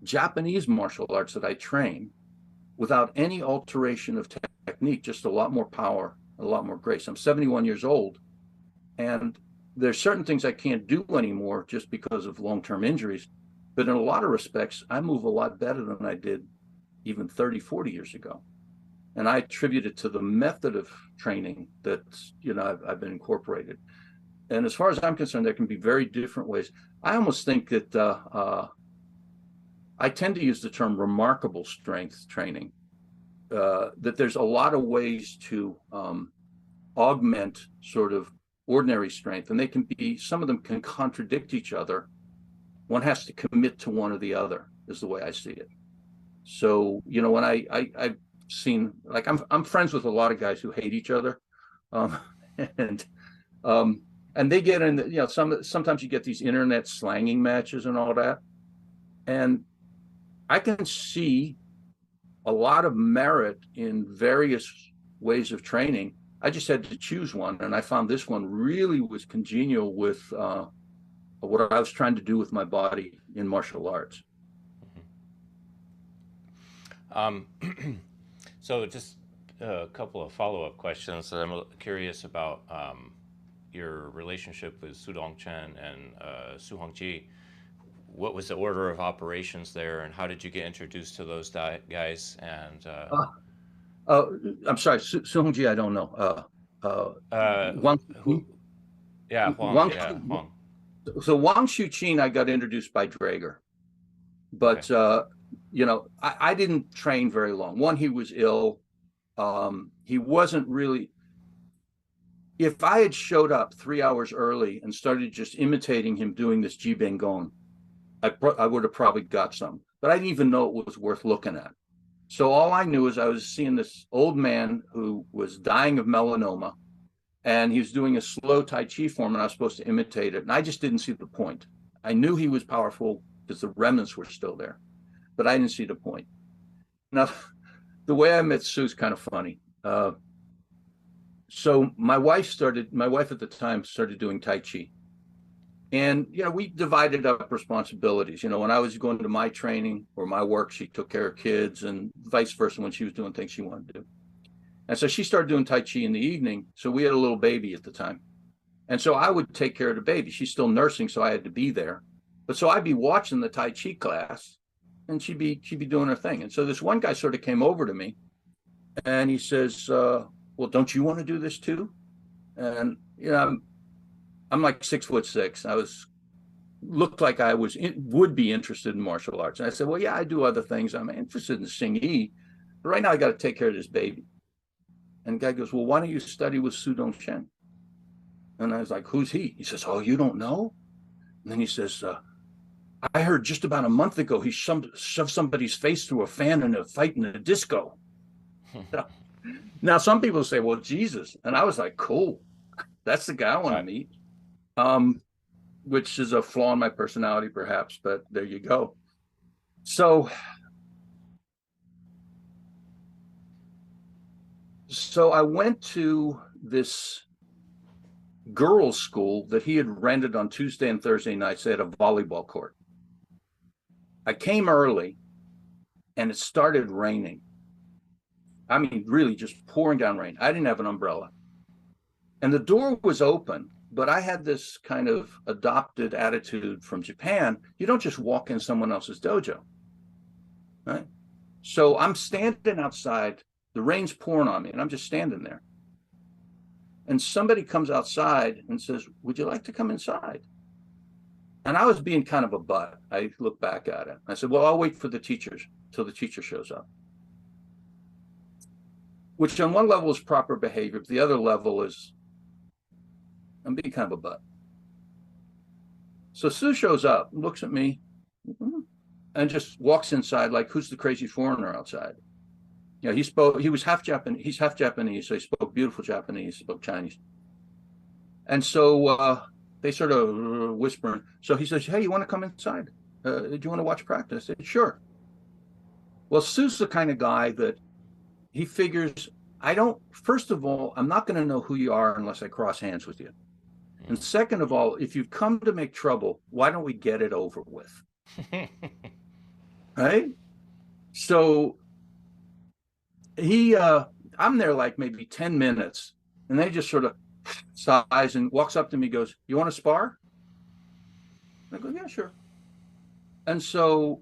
Japanese martial arts that I train without any alteration of technique, just a lot more power, a lot more grace. I'm 71 years old, and there's certain things I can't do anymore just because of long-term injuries. But in a lot of respects, I move a lot better than I did even 30, 40 years ago. And I attribute it to the method of training that, I've been incorporated. And as far as I'm concerned, there can be very different ways. I almost think that I tend to use the term remarkable strength training, that there's a lot of ways to augment sort of ordinary strength, and some of them can contradict each other. One has to commit to one or the other, is the way I see it. So, when I've seen, like, I'm friends with a lot of guys who hate each other, and they get in, sometimes you get these internet slanging matches and all that. And I can see a lot of merit in various ways of training. I just had to choose one, and I found this one really was congenial with what I was trying to do with my body in martial arts. So just a couple of follow-up questions that I'm curious about. Your relationship with Su Dong-chen and Su Hongji. What was the order of operations there, and how did you get introduced to those guys? And I'm sorry, Su Hongji, I don't know. Huang. Huang. So Wang Shuqin, I got introduced by Draeger, but okay. I didn't train very long. One, he was ill. He wasn't really. If I had showed up 3 hours early and started just imitating him doing this Jibeng Gong, I would have probably got some, but I didn't even know it was worth looking at. So all I knew is I was seeing this old man who was dying of melanoma, and he was doing a slow Tai Chi form, and I was supposed to imitate it. And I just didn't see the point. I knew he was powerful because the remnants were still there, but I didn't see the point. Now, the way I met Su's kind of funny. So my wife at the time started doing Tai Chi. And, we divided up responsibilities. When I was going to my training or my work, she took care of kids, and vice versa when she was doing things she wanted to do. And so she started doing Tai Chi in the evening. So we had a little baby at the time. And so I would take care of the baby. She's still nursing, so I had to be there. But so I'd be watching the Tai Chi class, and she'd be doing her thing. And so this one guy sort of came over to me, and he says, well, don't you want to do this too? And, I'm like 6'6". I looked like I would be interested in martial arts. And I said, well, yeah, I do other things. I'm interested in Xing Yi, but right now I got to take care of this baby. And the guy goes, well, why don't you study with Su Dongshen? And I was like, who's he? He says, oh, you don't know? And then he says, I heard just about a month ago he shoved somebody's face through a fan in a fight in a disco. Now, some people say, well, Jesus. And I was like, cool. That's the guy I want to meet. Which is a flaw in my personality, perhaps, but there you go. So I went to this girls' school that he had rented on Tuesday and Thursday nights. They had a volleyball court. I came early and it started raining. I mean, really just pouring down rain. I didn't have an umbrella. And the door was open, but I had this kind of adopted attitude from Japan. You don't just walk in someone else's dojo, right? So I'm standing outside, the rain's pouring on me, and I'm just standing there. And somebody comes outside and says, would you like to come inside? And I was being kind of a butt. I looked back at it. I said, well, I'll wait for the teachers till the teacher shows up. Which on one level is proper behavior, but the other level is I'm being kind of a butt. So Sue shows up, looks at me, and just walks inside like, who's the crazy foreigner outside? Yeah, he was half Japanese, he's half Japanese, so he spoke beautiful Japanese, spoke Chinese. And so they sort of whispering. So he says, hey, you want to come inside? Do you want to watch practice? I said, sure. Well, Sue's the kind of guy that he figures, first of all, I'm not going to know who you are unless I cross hands with you. And second of all, if you've come to make trouble, why don't we get it over with? Right? So I'm there like maybe 10 minutes, and they just sort of sighs and walks up to me, goes, you want to spar? I go, yeah, sure. And so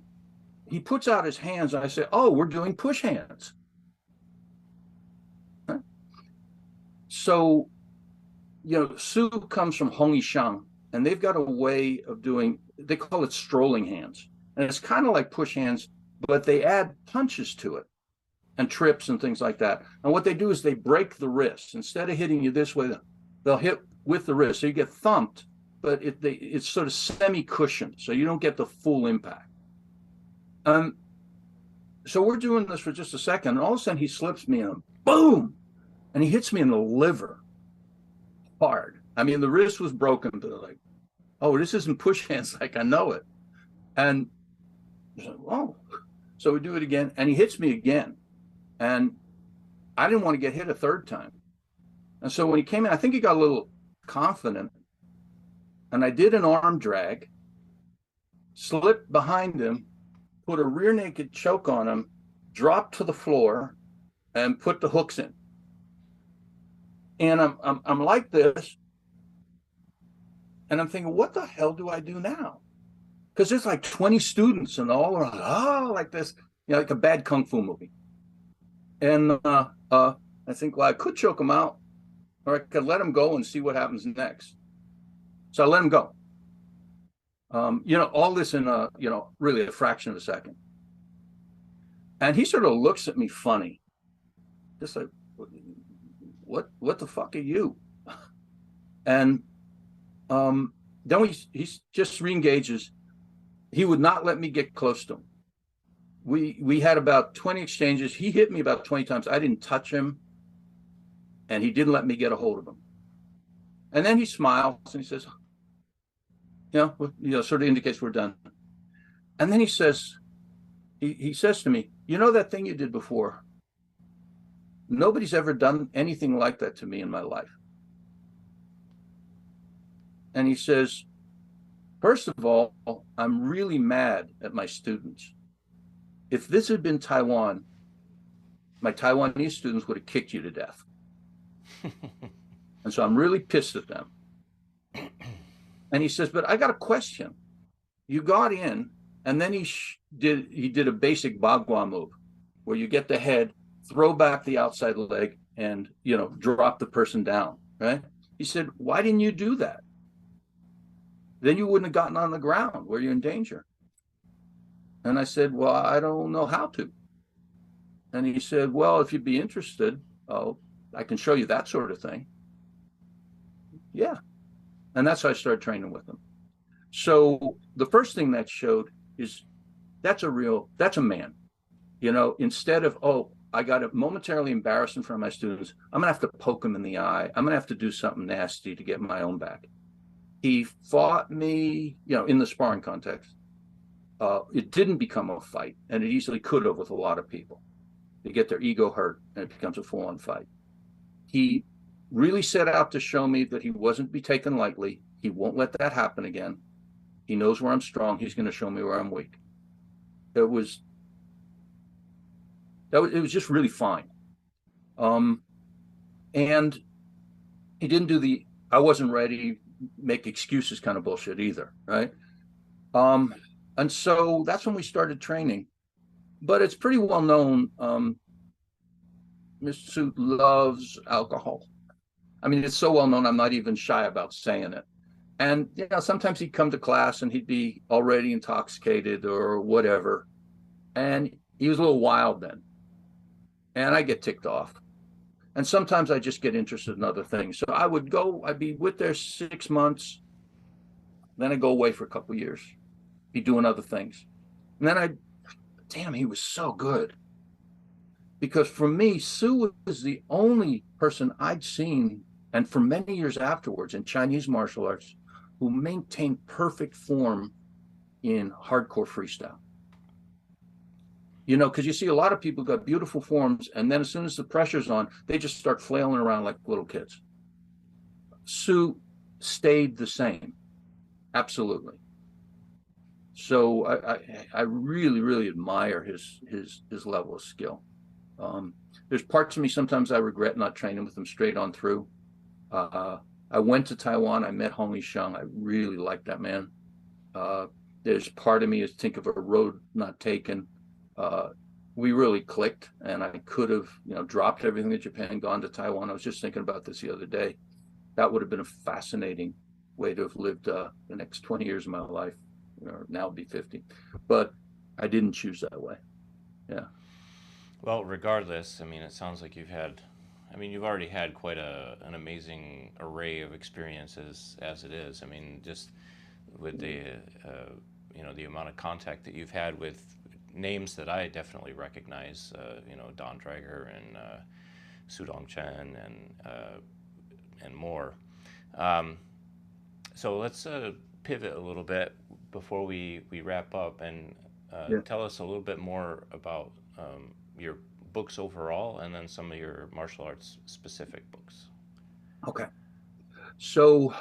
he puts out his hands, and I say, oh, we're doing push hands. Huh? So, Sue comes from Hongishang, and they've got a way of doing, they call it strolling hands. And it's kind of like push hands, but they add punches to it and trips and things like that. And what they do is they break the wrist. Instead of hitting you this way, they'll hit with the wrist. So you get thumped, but it's sort of semi-cushioned, so you don't get the full impact. So we're doing this for just a second, and all of a sudden he slips me and boom, and he hits me in the liver hard. I mean, the wrist was broken, but like, oh, this isn't push hands like I know it. And oh, so we do it again, and he hits me again. And I didn't want to get hit a third time. And so when he came in, I think he got a little confident. And I did an arm drag, slipped behind him, put a rear naked choke on him, dropped to the floor, and put the hooks in. And I'm like this. And I'm thinking, what the hell do I do now? Because there's like 20 students and all around, like this, like a bad kung fu movie. And I think, well, I could choke him out, or I could let him go and see what happens next. So I let him go. All this in really a fraction of a second. And he sort of looks at me funny, just like, what the fuck are you? And then he just re-engages. He would not let me get close to him. We had about 20 exchanges. He hit me about 20 times. I didn't touch him, and he didn't let me get a hold of him. And then he smiles and he says, sort of indicates we're done. And then he says, he says to me, you know that thing you did before? Nobody's ever done anything like that to me in my life. And he says, first of all, I'm really mad at my students. If this had been Taiwan, my Taiwanese students would have kicked you to death. And so I'm really pissed at them. And he says, but I got a question. You got in, and then he did a basic bagua move where you get the head, throw back the outside leg, and drop the person down, right? He said, why didn't you do that? Then you wouldn't have gotten on the ground where you're in danger. And I said, well, I don't know how to. And he said, well, if you'd be interested, I'll I can show you that sort of thing. Yeah. And that's how I started training with them. So the first thing that showed is that's a man. You know, instead of, oh, I got to momentarily embarrass in front of my students, I'm going to have to poke him in the eye. I'm going to have to do something nasty to get my own back. He fought me, you know, in the sparring context. It didn't become a fight, and it easily could have with a lot of people. They get their ego hurt, and it becomes a full-on fight. He really set out to show me that he wasn't to be taken lightly. He won't let that happen again. He knows where I'm strong. He's going to show me where I'm weak. It was just really fine. And he didn't do the I wasn't ready, make excuses kind of bullshit either, right? And so that's when we started training. But it's pretty well known, Mr. Suit loves alcohol. I mean, it's so well known, I'm not even shy about saying it. And, you know, sometimes he'd come to class and he'd be already intoxicated or whatever. And he was a little wild then. And I get ticked off. And sometimes I just get interested in other things. So I'd be with there 6 months. Then I'd go away for a couple of years, be doing other things. And then damn, he was so good. Because for me, Sue was the only person I'd seen, and for many years afterwards in Chinese martial arts, who maintained perfect form in hardcore freestyle. You know, because you see a lot of people got beautiful forms, and then as soon as the pressure's on, they just start flailing around like little kids. Sue stayed the same, absolutely. So I really, really admire his level of skill. There's parts of me sometimes I regret not training with him straight on through. I went to Taiwan. I met Hong Li-sheng. I really liked that man. There's part of me is think of a road not taken. We really clicked, and I could have, you know, dropped everything in Japan, gone to Taiwan. I was just thinking about this the other day. That would have been a fascinating way to have lived the next 20 years of my life, or now it'd be 50. But I didn't choose that way. Yeah. Well, regardless, I mean, it sounds like you've already had quite an amazing array of experiences as it is. I mean, just with the, you know, the amount of contact that you've had with names that I definitely recognize, you know, Don Drager and Su Dong Chen and more. So let's pivot a little bit before we wrap up and tell us a little bit more about your books overall, and then some of your martial arts specific books. Okay. So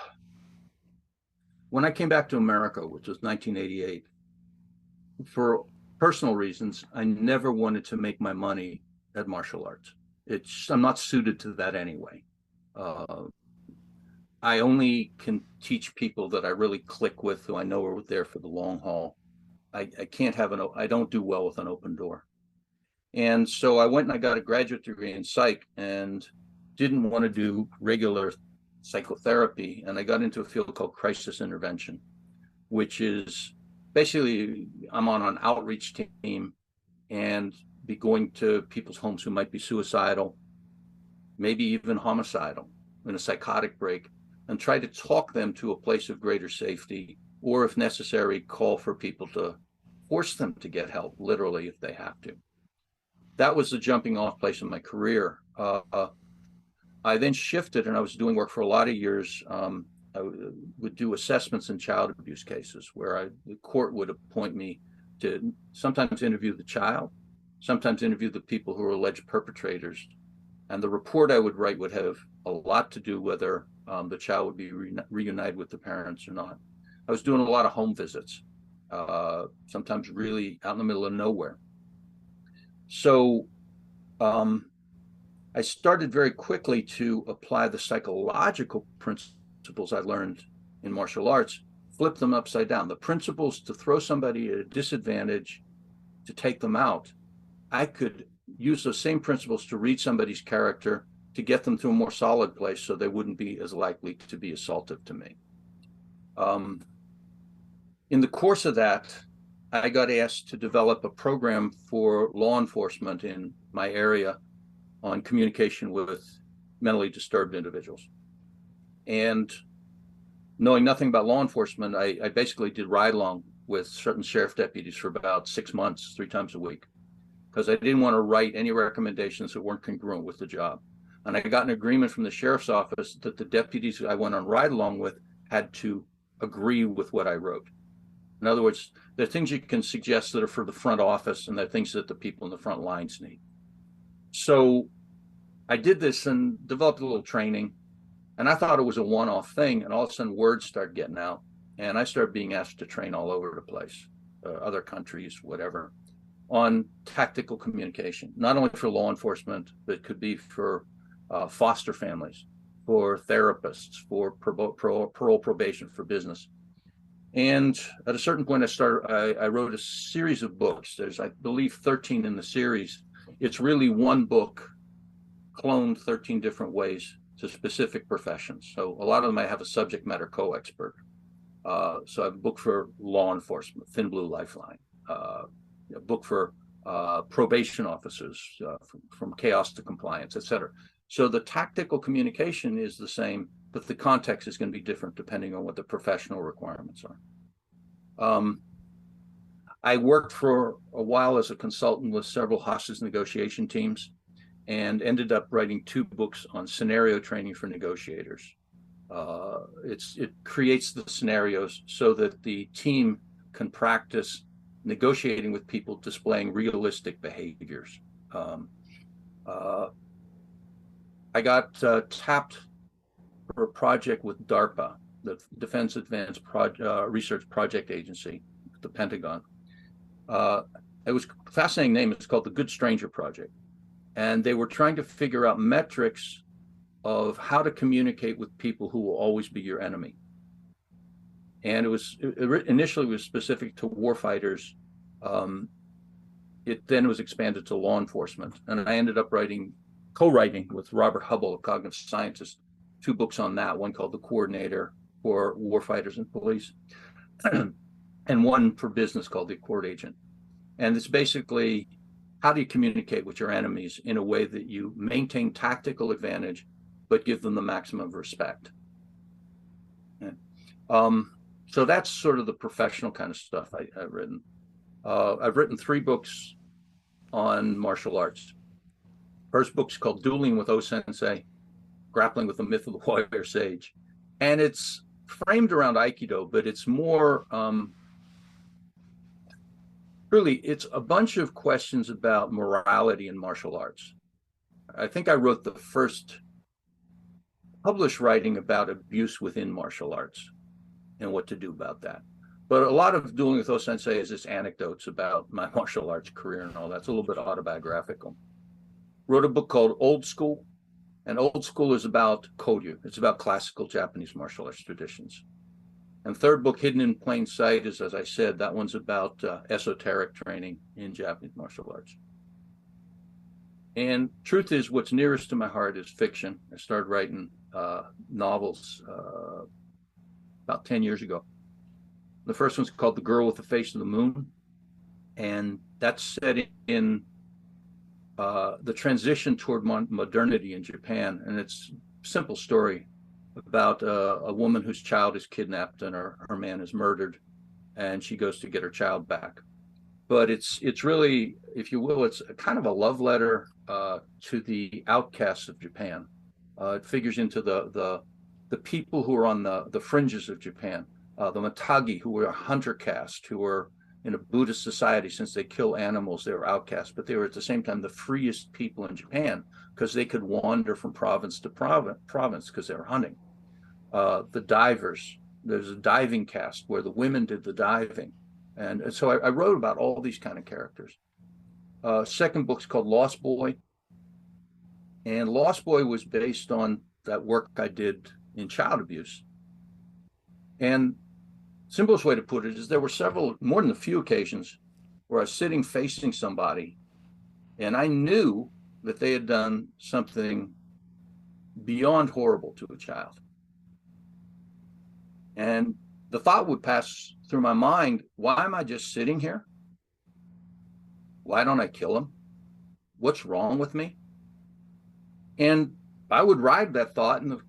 when I came back to America, which was 1988, for personal reasons, I never wanted to make my money at martial arts. I'm not suited to that anyway. I only can teach people that I really click with, who I know are there for the long haul. I don't do well with an open door. And so I went and I got a graduate degree in psych and didn't want to do regular psychotherapy. And I got into a field called crisis intervention, which is basically I'm on an outreach team and be going to people's homes who might be suicidal, maybe even homicidal, in a psychotic break, and try to talk them to a place of greater safety, or if necessary, call for people to force them to get help, literally, if they have to. That was the jumping off place in my career. I then shifted, and I was doing work for a lot of years. I would do assessments in child abuse cases where the court would appoint me to sometimes interview the child, sometimes interview the people who are alleged perpetrators. And the report I would write would have a lot to do whether the child would be reunited with the parents or not. I was doing a lot of home visits, sometimes really out in the middle of nowhere. So I started very quickly to apply the psychological principles I learned in martial arts, flip them upside down. The principles to throw somebody at a disadvantage, to take them out. I could use those same principles to read somebody's character, to get them to a more solid place so they wouldn't be as likely to be assaultive to me. In the course of that, I got asked to develop a program for law enforcement in my area on communication with mentally disturbed individuals. And knowing nothing about law enforcement, I basically did ride-along with certain sheriff deputies for about 6 months, 3 times a week, because I didn't want to write any recommendations that weren't congruent with the job. And I got an agreement from the sheriff's office that the deputies I went on ride-along with had to agree with what I wrote. In other words, there are things you can suggest that are for the front office, and there are things that the people in the front lines need. So I did this and developed a little training, and I thought it was a one-off thing, and all of a sudden words started getting out, and I started being asked to train all over the place, other countries, whatever, on tactical communication, not only for law enforcement, but it could be for foster families, for therapists, for parole probation, for business. And at a certain point, I wrote a series of books. There's, I believe, 13 in the series. It's really one book cloned 13 different ways to specific professions. So a lot of them I have a subject matter co-expert. So I have a book for law enforcement, Thin Blue Lifeline, a book for probation officers, from chaos to compliance, et cetera. So the tactical communication is the same, but the context is going to be different depending on what the professional requirements are. I worked for a while as a consultant with several hostage negotiation teams and ended up writing 2 books on scenario training for negotiators. It creates the scenarios so that the team can practice negotiating with people displaying realistic behaviors. I got tapped for a project with DARPA, the Defense Advanced Research Project Agency, the Pentagon. It was a fascinating name. It's called the Good Stranger Project. And they were trying to figure out metrics of how to communicate with people who will always be your enemy. And it initially was specific to warfighters. It then was expanded to law enforcement. And I ended up co-writing with Robert Hubble, a cognitive scientist, 2 books on that, one called The Coordinator for Warfighters and Police, and one for business called The Accord Agent. And it's basically, how do you communicate with your enemies in a way that you maintain tactical advantage, but give them the maximum of respect? So that's sort of the professional kind of stuff I've written. I've written 3 books on martial arts. First book's called Dueling with O-Sensei, Grappling with the Myth of the Warrior Sage. And it's framed around Aikido, but it's more, really, it's a bunch of questions about morality in martial arts. I think I wrote the first published writing about abuse within martial arts and what to do about that. But a lot of Dueling with O-Sensei is just anecdotes about my martial arts career and all that. It's a little bit autobiographical. Wrote a book called Old School, and Old School is about Koryu. It's about classical Japanese martial arts traditions. And third book, Hidden in Plain Sight, is, as I said, that one's about esoteric training in Japanese martial arts. And truth is, what's nearest to my heart is fiction. I started writing novels about 10 years ago. The first one's called The Girl with the Face of the Moon, and that's set in the transition toward modernity in Japan. And it's a simple story about a woman whose child is kidnapped and her man is murdered, and she goes to get her child back. But it's really, if you will, it's a kind of a love letter to the outcasts of Japan. It figures into the people who are on the fringes of Japan, the Matagi, who were a hunter caste, who were in a Buddhist society. Since they kill animals, they were outcasts, but they were at the same time the freest people in Japan because they could wander from province to province because they were hunting. The divers, there's a diving caste where the women did the diving. And so I wrote about all these kind of characters. Second book's called Lost Boy. And Lost Boy was based on that work I did in child abuse. And simplest way to put it is there were more than a few occasions where I was sitting facing somebody and I knew that they had done something beyond horrible to a child. And the thought would pass through my mind, why am I just sitting here? Why don't I kill him? What's wrong with me? And I would ride that thought and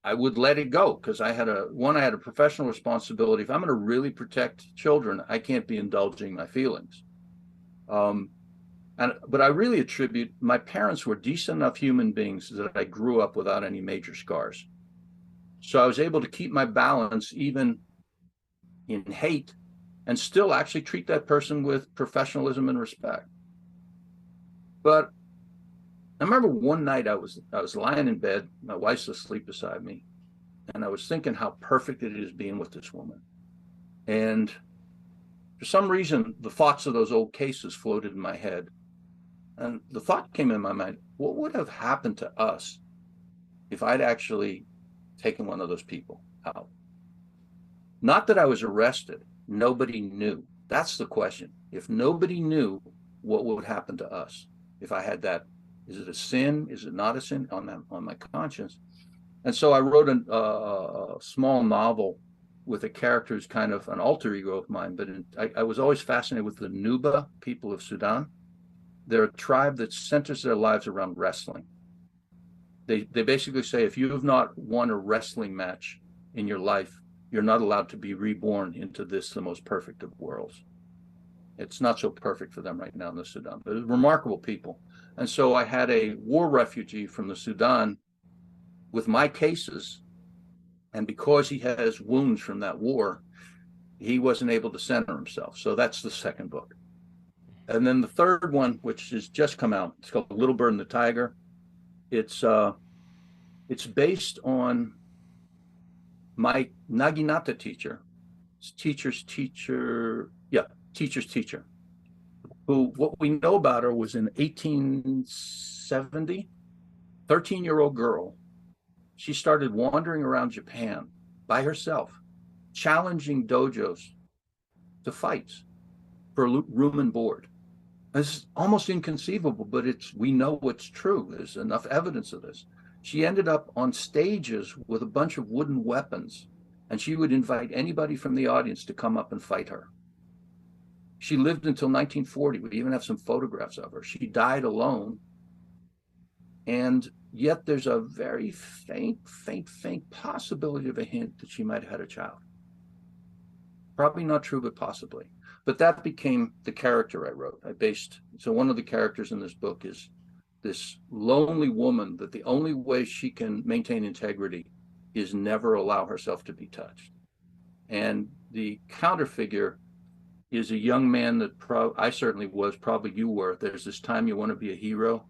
I would let it go because I had a professional responsibility. If I'm going to really protect children, I can't be indulging my feelings. But I really attribute my parents were decent enough human beings that I grew up without any major scars. So I was able to keep my balance even in hate and still actually treat that person with professionalism and respect. But I remember one night I was lying in bed, my wife's asleep beside me, and I was thinking how perfect it is being with this woman. And for some reason, the thoughts of those old cases floated in my head. And the thought came in my mind, what would have happened to us if I'd actually taken one of those people out? Not that I was arrested. Nobody knew. That's the question. If nobody knew, what would happen to us if I had that? Is it a sin? Is it not a sin on my conscience? And so I wrote a small novel with a character who's kind of an alter ego of mine, but I was always fascinated with the Nuba people of Sudan. They're a tribe that centers their lives around wrestling. They basically say, if you have not won a wrestling match in your life, you're not allowed to be reborn into this, the most perfect of worlds. It's not so perfect for them right now in the Sudan, but remarkable people. And so I had a war refugee from the Sudan with my cases. And because he has wounds from that war, he wasn't able to center himself. So that's the second book. And then the third one, which has just come out, it's called Little Bird and the Tiger. It's based on my Naginata teacher's teacher, who, what we know about her was in 1870, 13-year-old girl. She started wandering around Japan by herself, challenging dojos to fights for room and board. This is almost inconceivable, but we know it's true. There's enough evidence of this. She ended up on stages with a bunch of wooden weapons, and she would invite anybody from the audience to come up and fight her. She lived until 1940. We even have some photographs of her. She died alone, and yet there's a very faint possibility of a hint that she might have had a child. Probably not true, but possibly. But that became the character I wrote. So one of the characters in this book is this lonely woman that the only way she can maintain integrity is never allow herself to be touched. And the counter figure is a young man that I certainly was, probably you were. There's this time you want to be a hero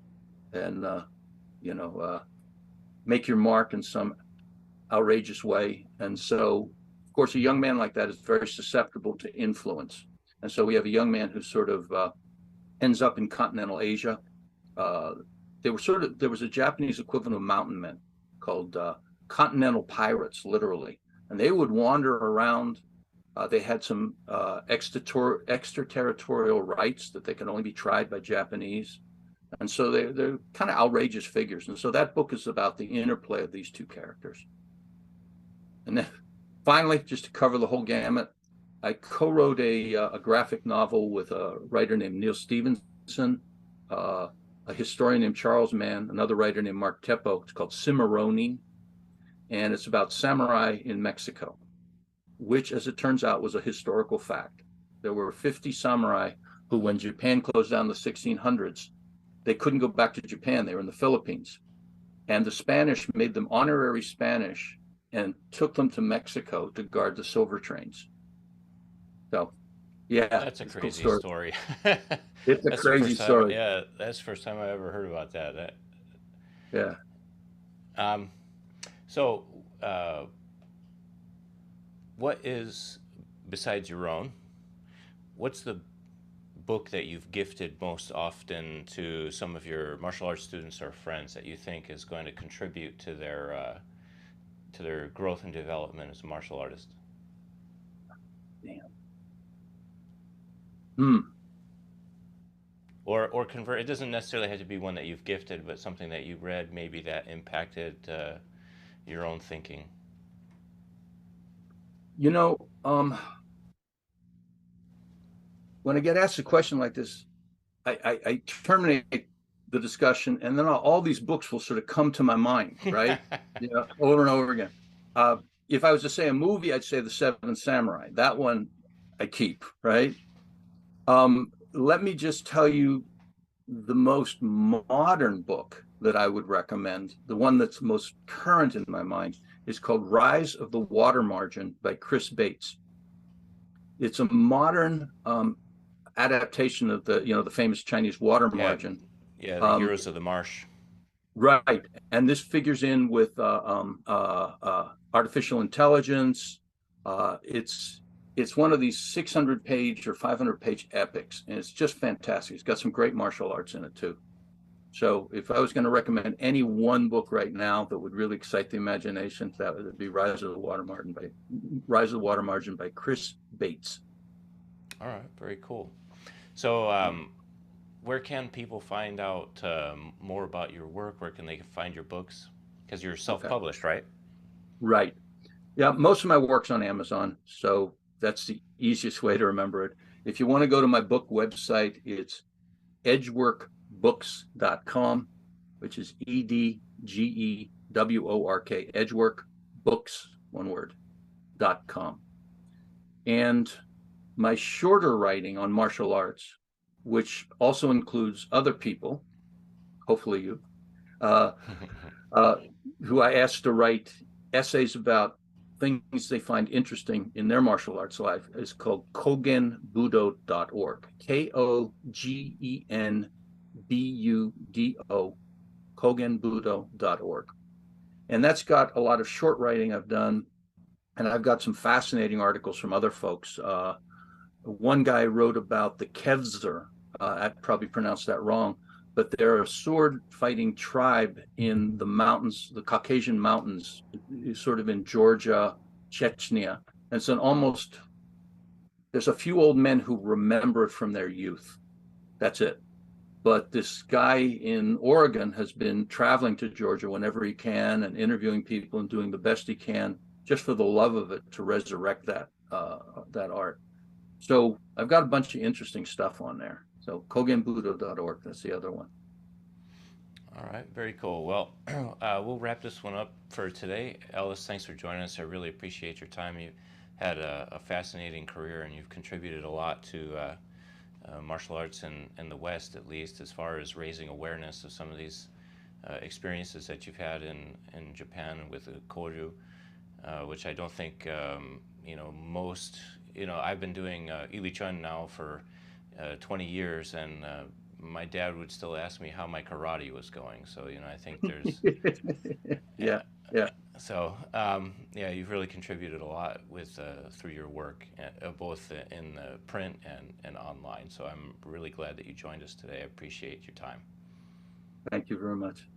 and, make your mark in some outrageous way. And so, of course, a young man like that is very susceptible to influence. And so we have a young man who sort of ends up in continental Asia. There was a Japanese equivalent of mountain men called continental pirates, literally. And they would wander around. They had some extraterritorial rights that they could only be tried by Japanese. And so they're kind of outrageous figures. And so that book is about the interplay of these two characters. And then finally, just to cover the whole gamut, I co-wrote a graphic novel with a writer named Neil Stevenson, a historian named Charles Mann, another writer named Mark Teppo. It's called Cimarroning, and it's about samurai in Mexico, which, as it turns out, was a historical fact. There were 50 samurai who, when Japan closed down in the 1600s, they couldn't go back to Japan. They were in the Philippines. And the Spanish made them honorary Spanish and took them to Mexico to guard the silver trains. So, yeah. That's a crazy story. It's a crazy story. Yeah, that's the first time I ever heard about that. Yeah. So, what is, besides your own, what's the book that you've gifted most often to some of your martial arts students or friends that you think is going to contribute to their growth and development as a martial artist? Damn. Or convert. It doesn't necessarily have to be one that you've gifted, but something that you read maybe that impacted your own thinking. When I get asked a question like this, I terminate the discussion, and then all these books will sort of come to my mind, right? Over and over again. If I was to say a movie, I'd say The Seven Samurai. That one I keep, right? Let me just tell you the most modern book that I would recommend, the one that's most current in my mind, is called Rise of the Water Margin by Chris Bates. It's a modern adaptation of the famous Chinese water margin. Yeah, the Heroes of the Marsh. Right, and this figures in with artificial intelligence. It's one of these 600-page or 500-page epics, and it's just fantastic. It's got some great martial arts in it too. So if I was going to recommend any one book right now that would really excite the imagination, that would be Rise of the Water Margin by Chris Bates. All right, very cool. So where can people find out more about your work? Where can they find your books? Because you're self-published, right? Right. Yeah, most of my work's on Amazon, so that's the easiest way to remember it. If you want to go to my book website, it's edgeworkbooks.com, which is EDGEWORK, edgeworkbooks, one word, .com. And my shorter writing on martial arts, which also includes other people, hopefully you, who I asked to write essays about things they find interesting in their martial arts life, is called kogenbudo.org. KOGENBUDO, kogenbudo.org. And that's got a lot of short writing I've done, and I've got some fascinating articles from other folks. One guy wrote about the Kevzer. I probably pronounced that wrong, but they're a sword fighting tribe in the mountains, the Caucasian mountains, sort of in Georgia, Chechnya. And so there's a few old men who remember it from their youth. That's it. But this guy in Oregon has been traveling to Georgia whenever he can and interviewing people and doing the best he can just for the love of it to resurrect that art. So I've got a bunch of interesting stuff on there. So kogenbudo.org, that's the other one. All right, very cool. Well, we'll wrap this one up for today. Ellis, thanks for joining us. I really appreciate your time. You had a fascinating career, and you've contributed a lot to martial arts in the West, at least, as far as raising awareness of some of these experiences that you've had in Japan with the Koryu, which I don't think, most, I've been doing Ili-chun now for 20 years, and my dad would still ask me how my karate was going. So, I think there's... Yeah. So, you've really contributed a lot through your work, both in the print and online. So I'm really glad that you joined us today. I appreciate your time. Thank you very much.